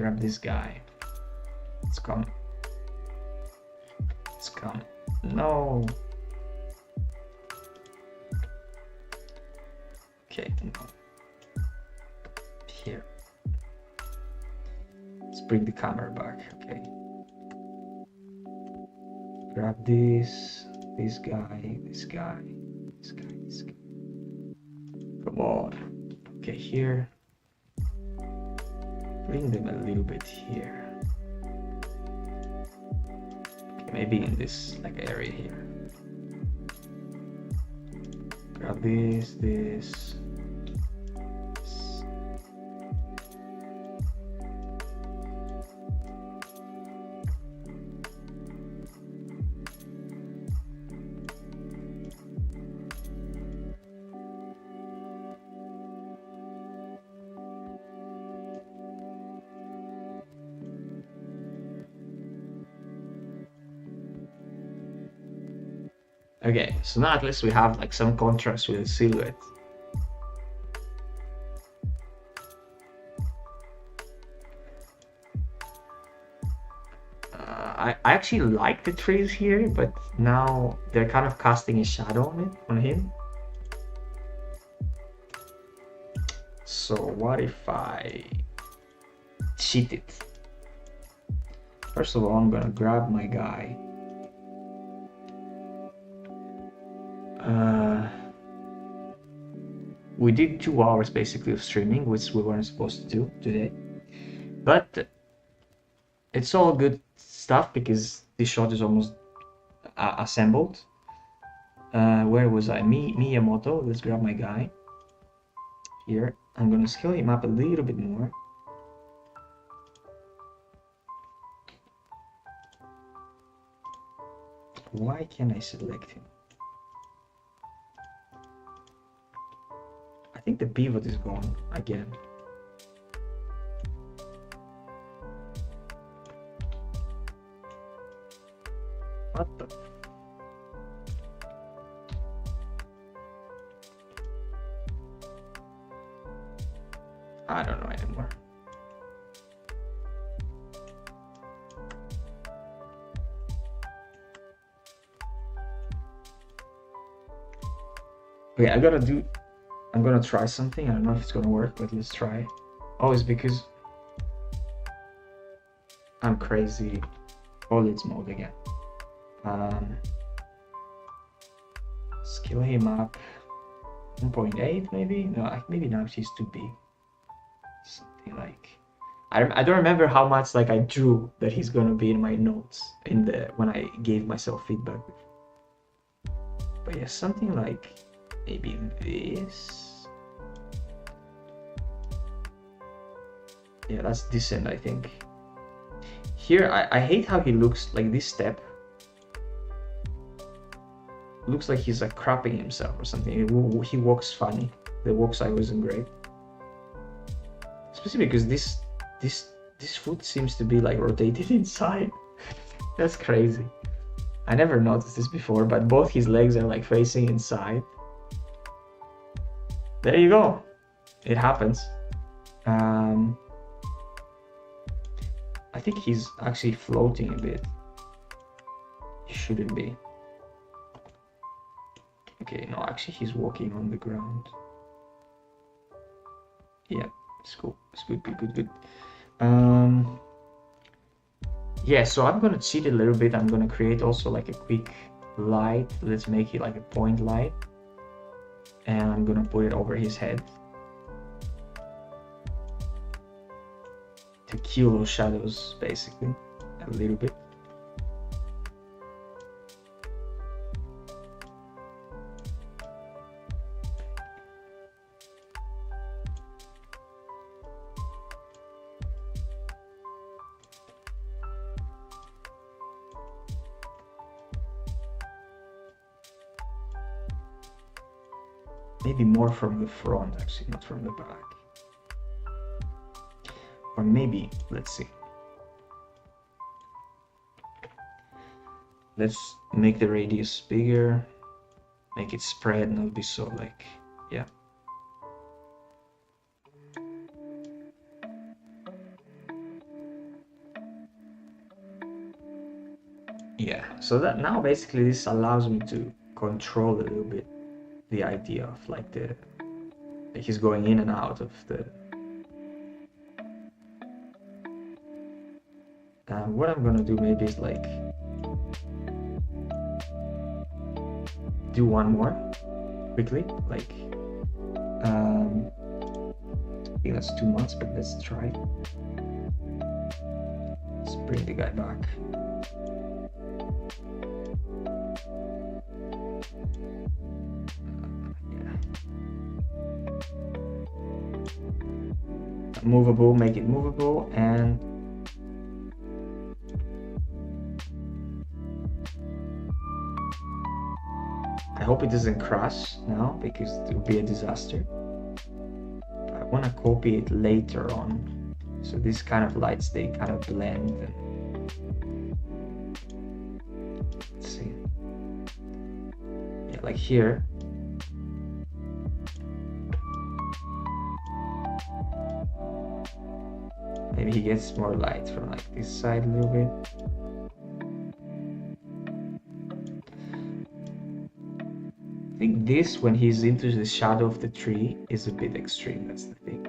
Let's come. No. Okay, no. Here. Let's bring the camera back, okay. Grab this guy. Come on. Okay, here. Bring them a little bit here. Okay, maybe in this like area here. Grab this. Okay, so now at least we have like some contrast with the silhouette. I actually like the trees here, but now they're kind of casting a shadow on him. So what if I cheat it? First of all, I'm gonna grab my guy. We did 2 hours basically of streaming, which we weren't supposed to do today, but it's all good stuff because this shot is almost assembled. Where was I? Miyamoto. Let's grab my guy here. I'm gonna scale him up a little bit more. Why can't I select him? I think the pivot is gone again. What the? I don't know anymore. Okay, I gotta do I'm gonna try something. I don't know if it's gonna work, but let's try. Oh, it's because I'm crazy. OLED mode again. Scale him up 1.8 maybe? No, maybe now he's too big. Something like I don't remember how much like I drew that he's gonna be in my notes in the when I gave myself feedback. But yeah, something like maybe this. Yeah, that's decent, I think. Here, I hate how he looks, like this step. Looks like he's like crapping himself or something. He walks funny. The walk side wasn't great. Especially because this foot seems to be like rotated inside. That's crazy. I never noticed this before, but both his legs are like facing inside. There you go. It happens. I think he's actually floating a bit. He shouldn't be. Okay, no, actually he's walking on the ground. Yeah, it's cool. It's good, good, good, good. Yeah, so I'm gonna cheat a little bit. I'm gonna create also like a quick light. Let's make it like a point light. And I'm gonna put it over his head. To kill those shadows, basically, a little bit. Maybe more from the front, actually, not from the back. Or maybe, let's see. Let's make the radius bigger, make it spread, not be so like, yeah. Yeah, so that now basically this allows me to control a little bit the idea of like he's going in and out of the what I'm gonna do maybe is like do one more quickly, like I think that's too much, but let's try. Let's bring the guy back. Movable, make it movable, and I hope it doesn't crash now because it would be a disaster. I want to copy it later on, so these kind of lights, they kind of blend. And let's see, yeah, like here. Maybe he gets more light from like this side a little bit. I think this, when he's into the shadow of the tree, is a bit extreme, that's the thing.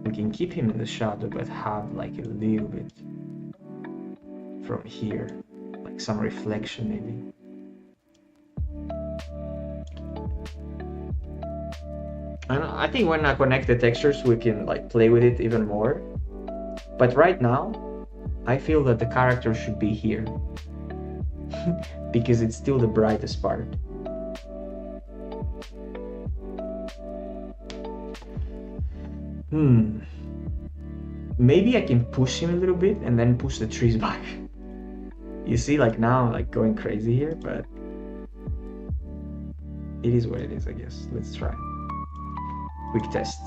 We can keep him in the shadow, but have like a little bit from here, like some reflection maybe. And I think when I connect the textures, we can like play with it even more. But right now, I feel that the character should be here. Because it's still the brightest part. Maybe I can push him a little bit and then push the trees back. You see, like now I'm like going crazy here, but it is what it is, I guess. Let's try. Quick test.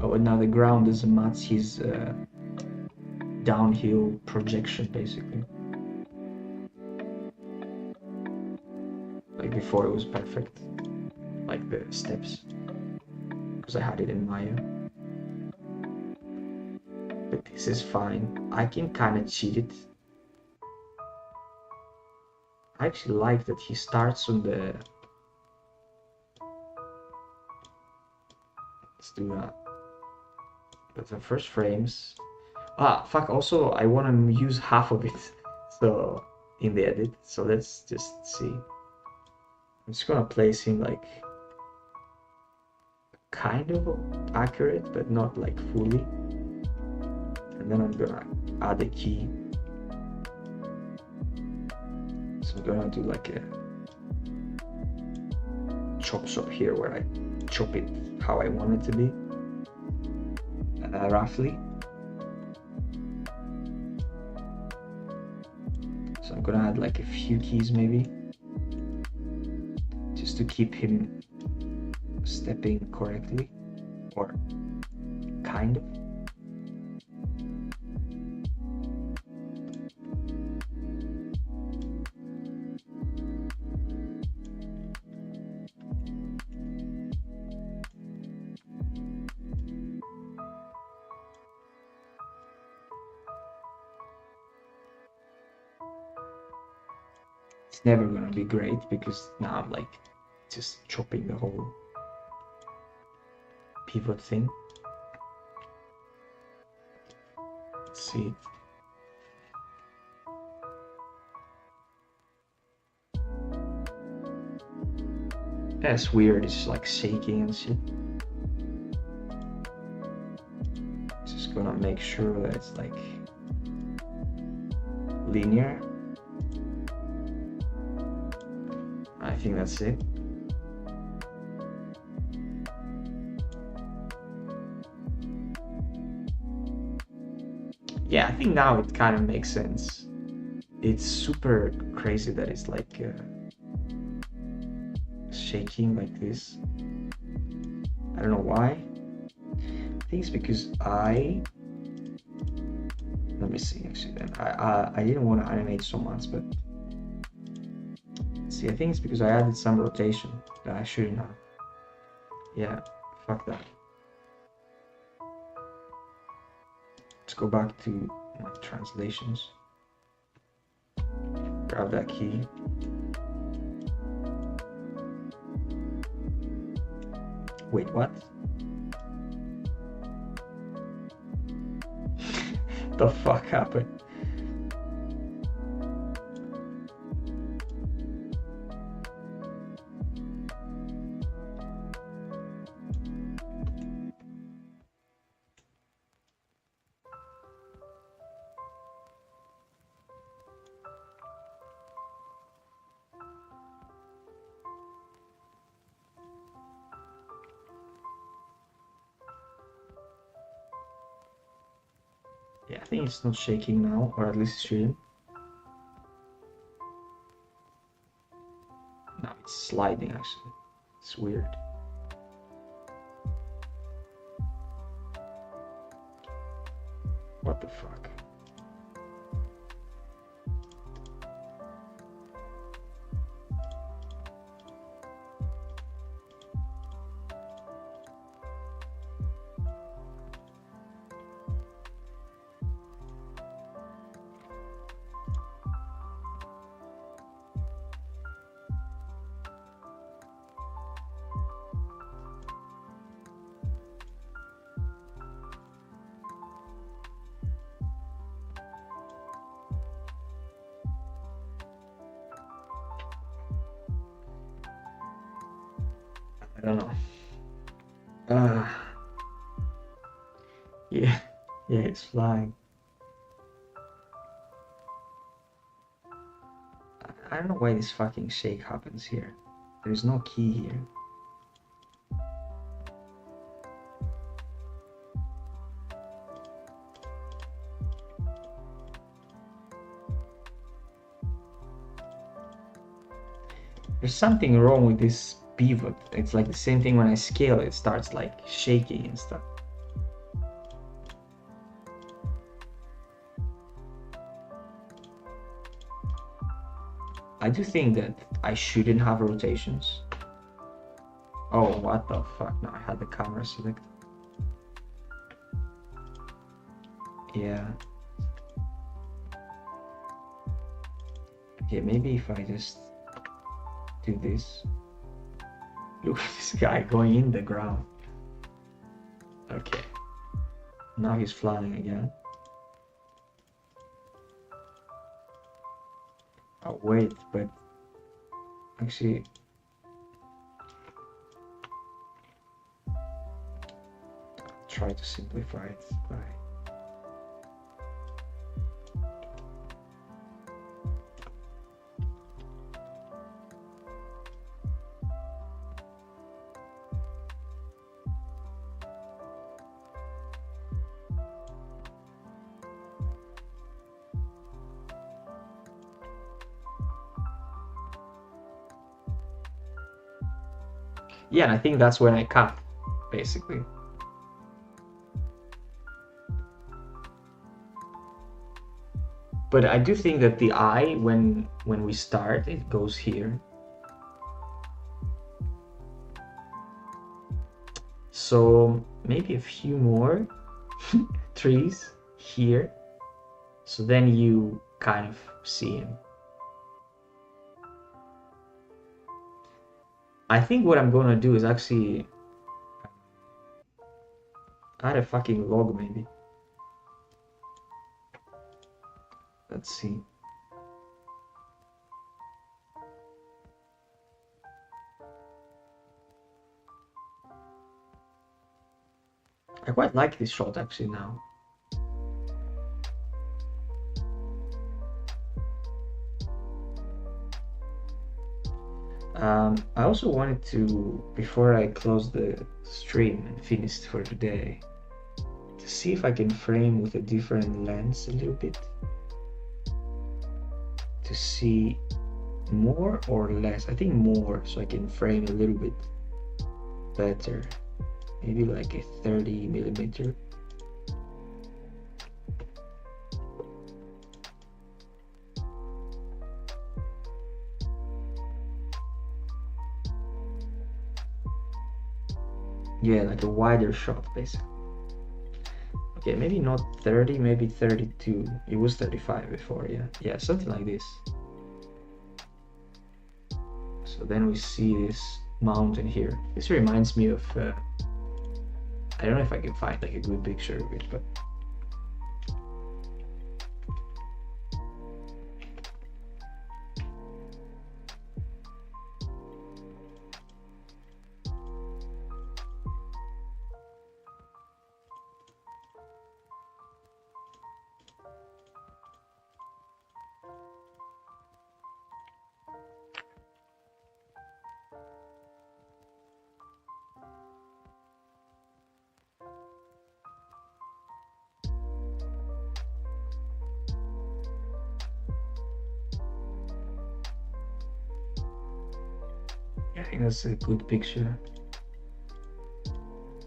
Oh, and now the ground doesn't match his downhill projection, basically. Like before it was perfect, like the steps, because I had it in Maya. But this is fine. I can kind of cheat it. I actually like that he starts on the... Let's do that. That's the first frames. Ah, fuck, also I want to use half of it so in the edit. So let's just see. I'm just gonna place him like kind of accurate, but not like fully. And then I'm gonna add a key. So I'm gonna do like a chop shop here where I chop it how I want it to be, roughly. So I'm gonna add like a few keys maybe, just to keep him stepping correctly, or kind of. It's never gonna be great because now I'm like just chopping the whole pivot thing. Let's see. That's weird, it's like shaking and shit. Just gonna make sure that it's like linear. I think that's it. Yeah, I think now it kind of makes sense. It's super crazy that it's like shaking like this. I don't know why. I think it's because let me see actually then. I didn't want to animate so much, but see, I think it's because I added some rotation that I shouldn't have. Yeah, fuck that. Let's go back to my translations. Grab that key. Wait, what? The fuck happened? Yeah, I think it's not shaking now, or at least it shouldn't. No, it's sliding actually. It's weird. What the fuck? I don't know. Yeah, yeah, it's flying. I don't know why this fucking shake happens here. There's no key here. There's something wrong with this pivot. It's like the same thing when I scale, it starts like shaking and stuff. I do think that I shouldn't have rotations. Oh, what the fuck? Now I had the camera selected. Yeah. Okay, maybe if I just do this. Look at this guy going in the ground. Okay. Now he's flying again. Oh, wait, but actually, try to simplify it by. Yeah, and I think that's when I cut, basically. But I do think that the eye, when we start, it goes here. So maybe a few more trees here. So then you kind of see him. I think what I'm gonna do is actually add a fucking log, maybe. Let's see. I quite like this shot actually now. I also wanted to, before I close the stream and finish for today, to see if I can frame with a different lens a little bit. To see more or less. I think more, so I can frame a little bit better. Maybe like a 30mm. Yeah, like a wider shot basically. Okay, maybe not 30, maybe 32. It was 35 before, yeah. Yeah, something like this. So then we see this mountain here. This reminds me of, I don't know if I can find like a good picture of it, but I think that's a good picture.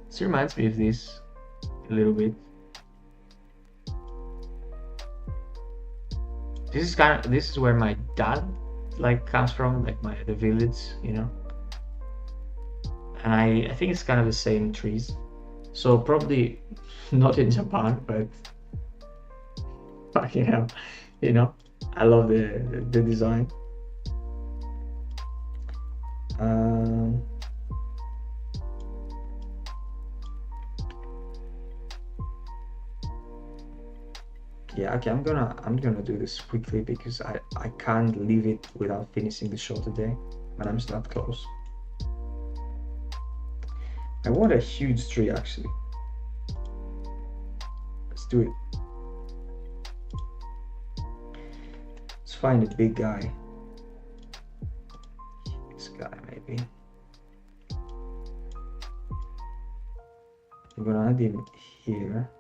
This reminds me of this a little bit. This is where my dad like comes from, like the village, you know. And I think it's kind of the same trees. So probably not in Japan, but fucking hell, you know. I love the design. Yeah, okay, I'm gonna do this quickly because I can't leave it without finishing the show today, but I'm not close. I want a huge tree actually. Let's do it. Let's find a big guy. This guy maybe. I'm gonna add him here.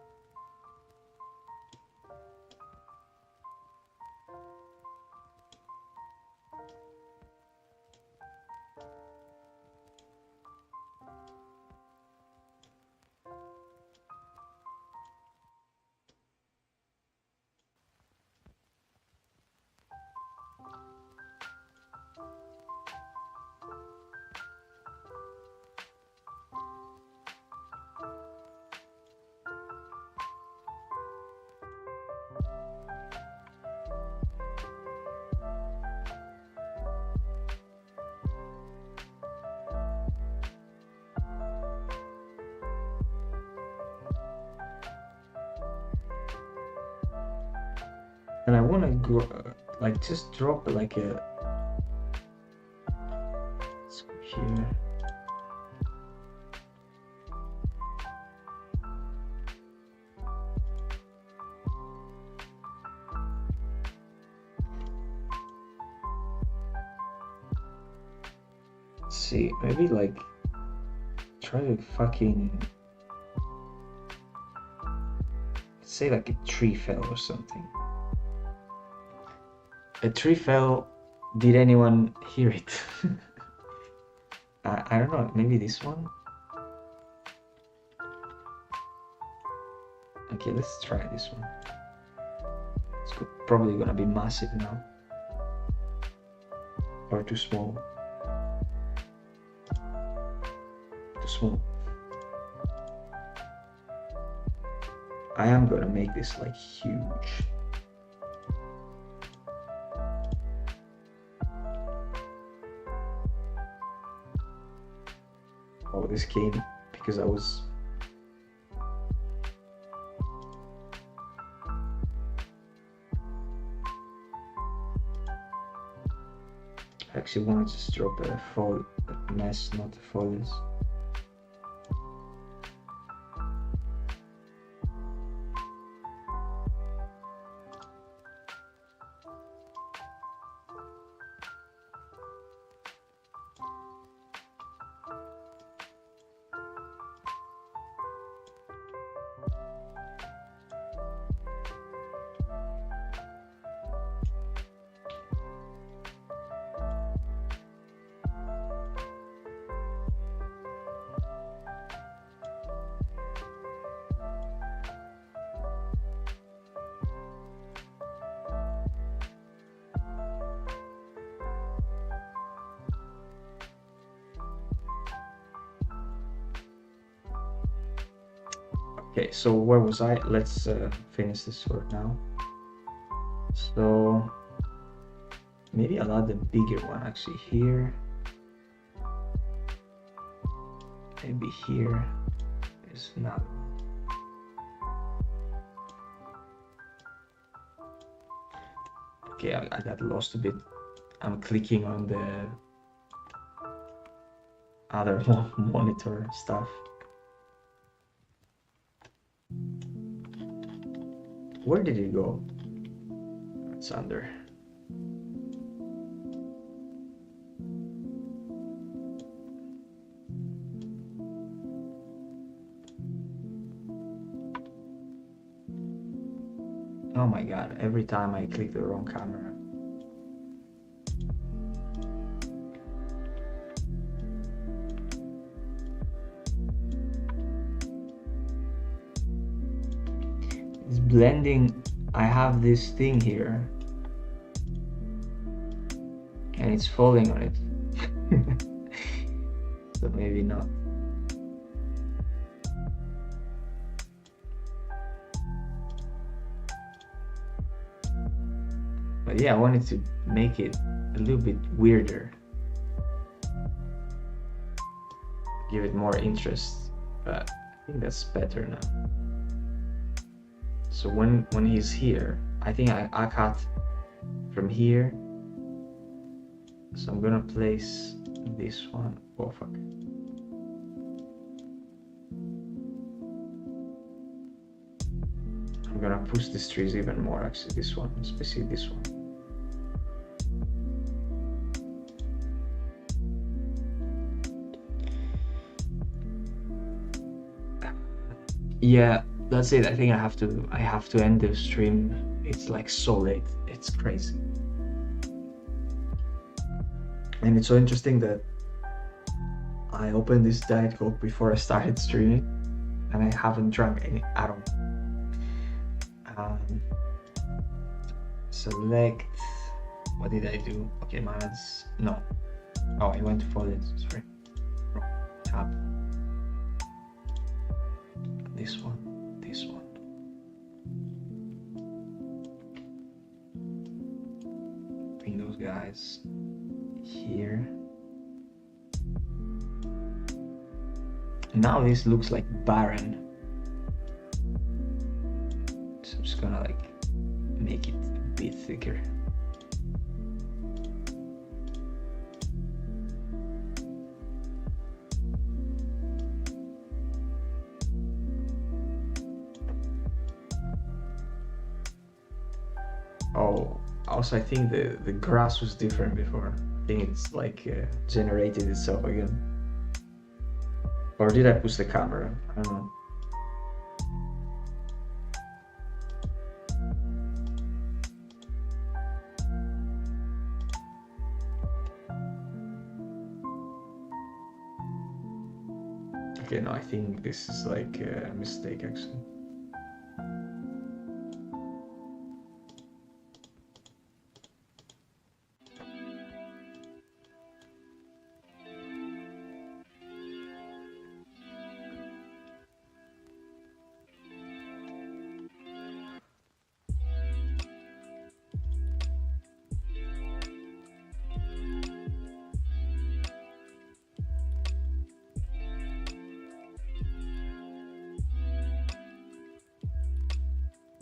And I want to go like just drop like a. Let's go here. Let's see, maybe like try to fucking say like a tree fell or something. A tree fell. Did anyone hear it? I don't know, maybe this one? Okay, let's try this one. It's probably gonna be massive now. Or too small. Too small. I am gonna make this like huge. Oh, this came because I was I actually wanted to just drop a mess, not a foliage. Okay, so where was I? Let's finish this for now. So maybe I'll add the bigger one actually here. Maybe here is another one. Okay, I got lost a bit. I'm clicking on the other monitor stuff. Where did it go? It's under. Oh my god, every time I click the wrong camera. It's blending. I have this thing here and it's falling on it. So maybe not. But yeah, I wanted to make it a little bit weirder, give it more interest, but I think that's better now. So when he's here, I think I cut from here. So I'm gonna place this one. Oh fuck. I'm gonna push these trees even more, actually, this one, especially this one. Yeah, that's it. I think I have to end the stream. It's like so late. It's crazy. And it's so interesting that I opened this Diet Coke before I started streaming and I haven't drunk any at all. Select, what did I do? Okay, mine's, no. Oh, I went to foliage, sorry. Tab. This one. Bring those guys here. Now this looks like barren. So I'm just gonna like make it bit thicker. Oh, also I think the grass was different before. I think it's like generated itself again. Or did I push the camera? I don't know. Okay, no, I think this is like a mistake actually.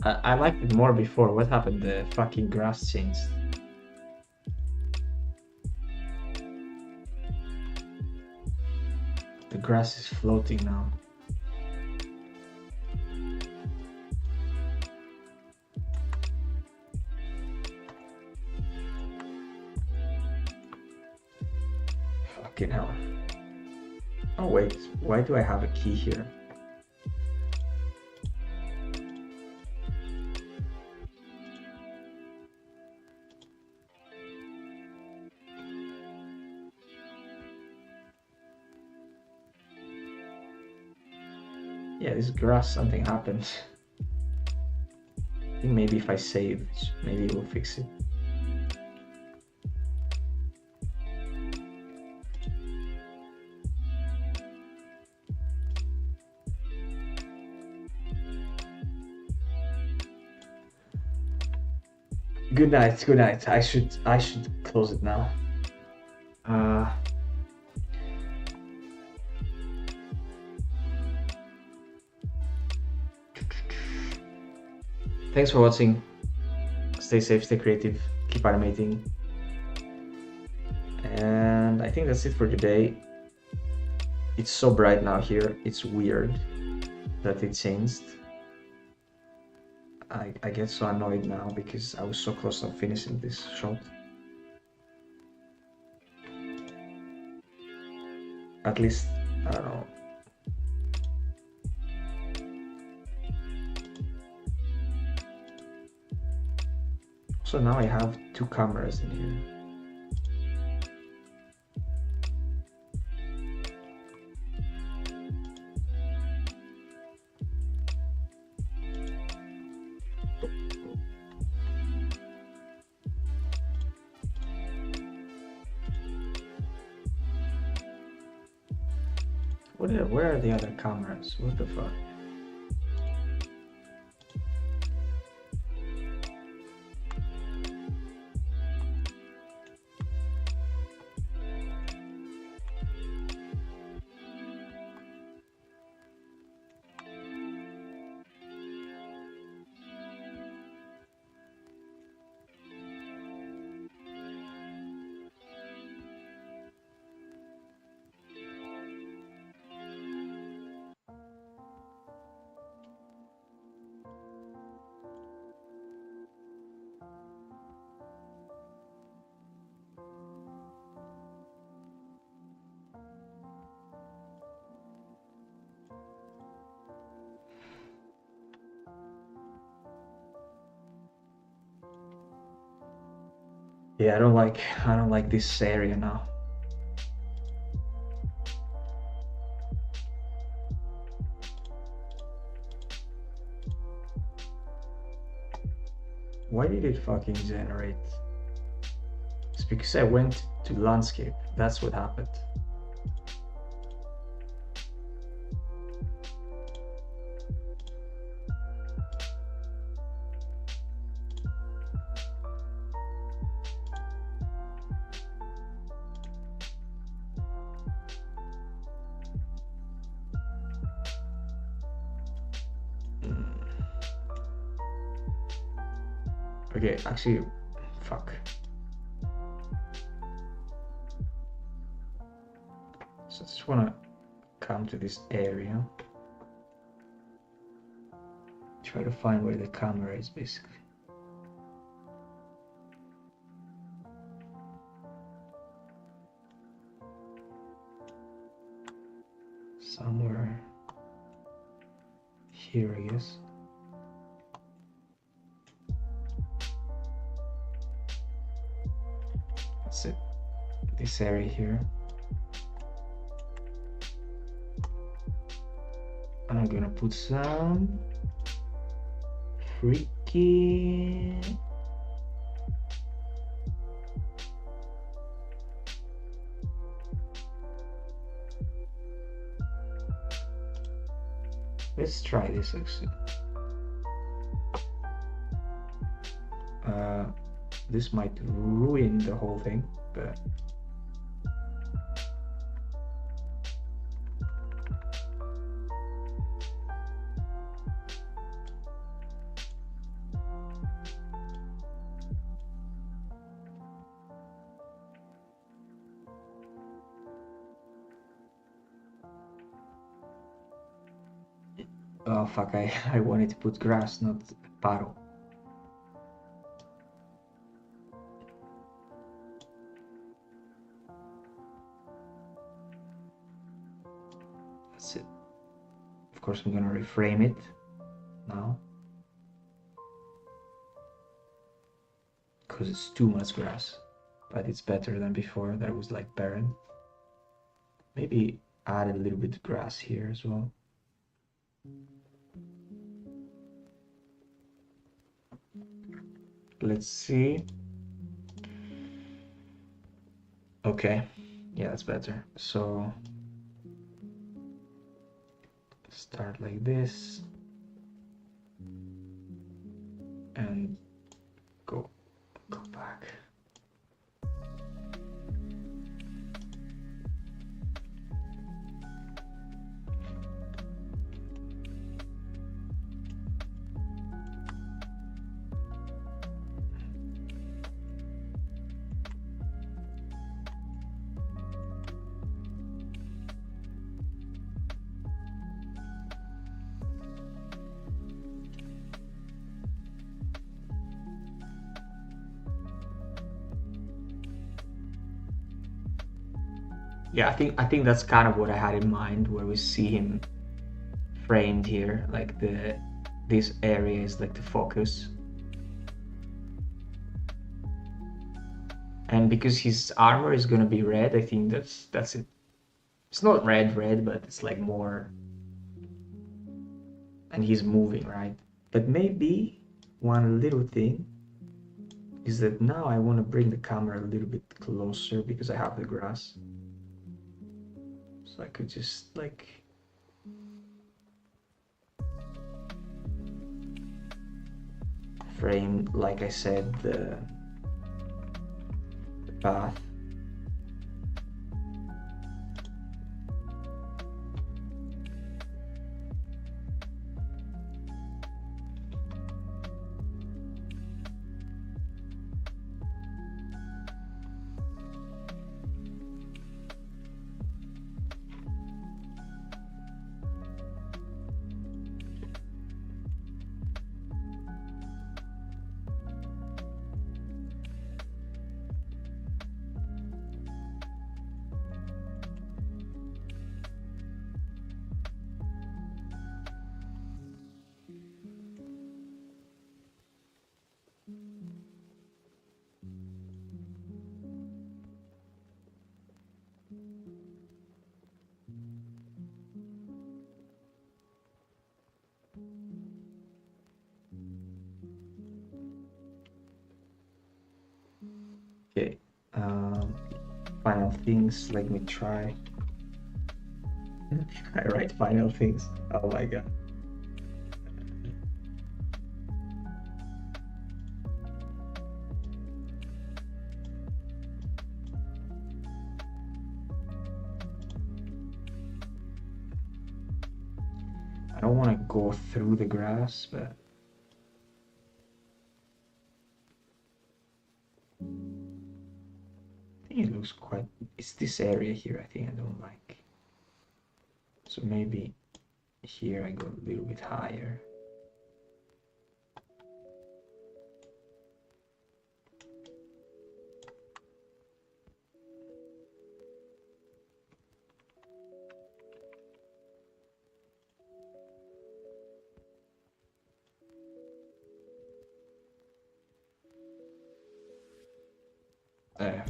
I liked it more before. What happened? The fucking grass changed. The grass is floating now. Fucking hell. Oh wait, why do I have a key here? Yeah, this grass, something happened. I think maybe if I save, maybe it will fix it. Good night, good night. I should close it now. Thanks for watching. Stay safe, stay creative, keep animating. And I think that's it for today. It's so bright now here. It's weird that it changed. I get so annoyed now because I was so close to finishing this shot. At least, I don't know. So now I have two cameras in here. Where are the other cameras? What the fuck? Yeah, I don't like this area now. Why did it fucking generate? It's because I went to landscape. That's what happened. Okay, actually, fuck. So I just wanna come to this area. Try to find where the camera is, basically. Somewhere here, I guess. That's it. This area here. I'm gonna put some freaky. Let's try this actually. This might ruin the whole thing, but oh fuck, I wanted to put grass, not paddle. That's it. Of course, I'm gonna reframe it now because it's too much grass, but it's better than before. That was like barren. Maybe add a little bit of grass here as well. Let's see. Okay, yeah, that's better. So start like this and go back. Yeah, I think that's kind of what I had in mind, where we see him framed here, like this area is like the focus. And because his armor is gonna be red, I think that's it. It's not red, but it's like more, and he's moving, right? But maybe one little thing is that now I want to bring the camera a little bit closer because I have the grass. So I could just like frame, like I said, the path. Okay, final things, let me try. I write final things. Oh my god. I don't want to go through the grass, but think it looks quite. It's this area here. I think I don't like. So maybe here I go a little bit higher.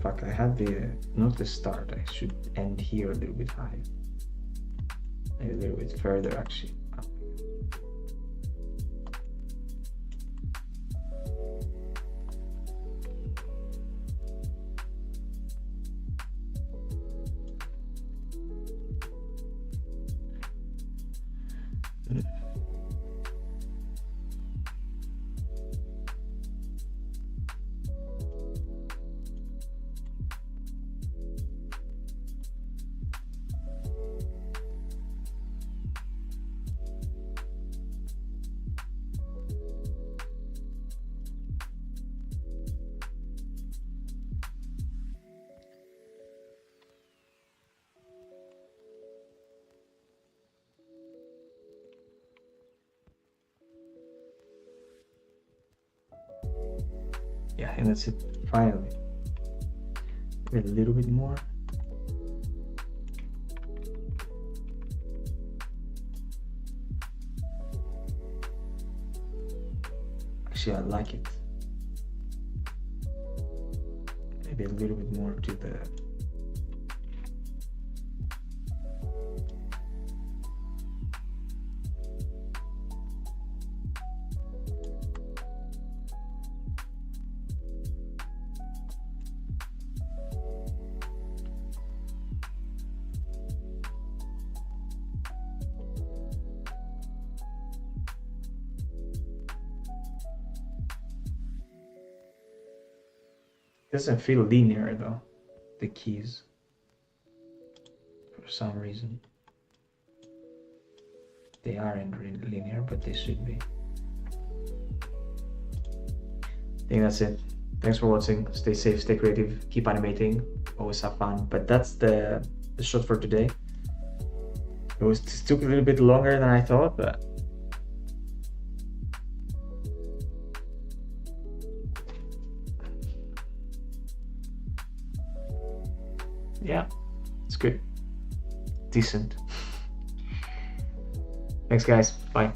Fuck, I had not the start, I should end here a little bit higher. Maybe a little bit further actually. Yeah, and that's it. Finally, maybe a little bit more. Actually, I like it. Maybe a little bit more to the. It doesn't feel linear though, the keys, for some reason. They aren't really linear, but they should be. I think that's it. Thanks for watching. Stay safe, stay creative, keep animating, always have fun. But that's the shot for today. It took a little bit longer than I thought, but yeah, it's good. Decent. Thanks guys, bye.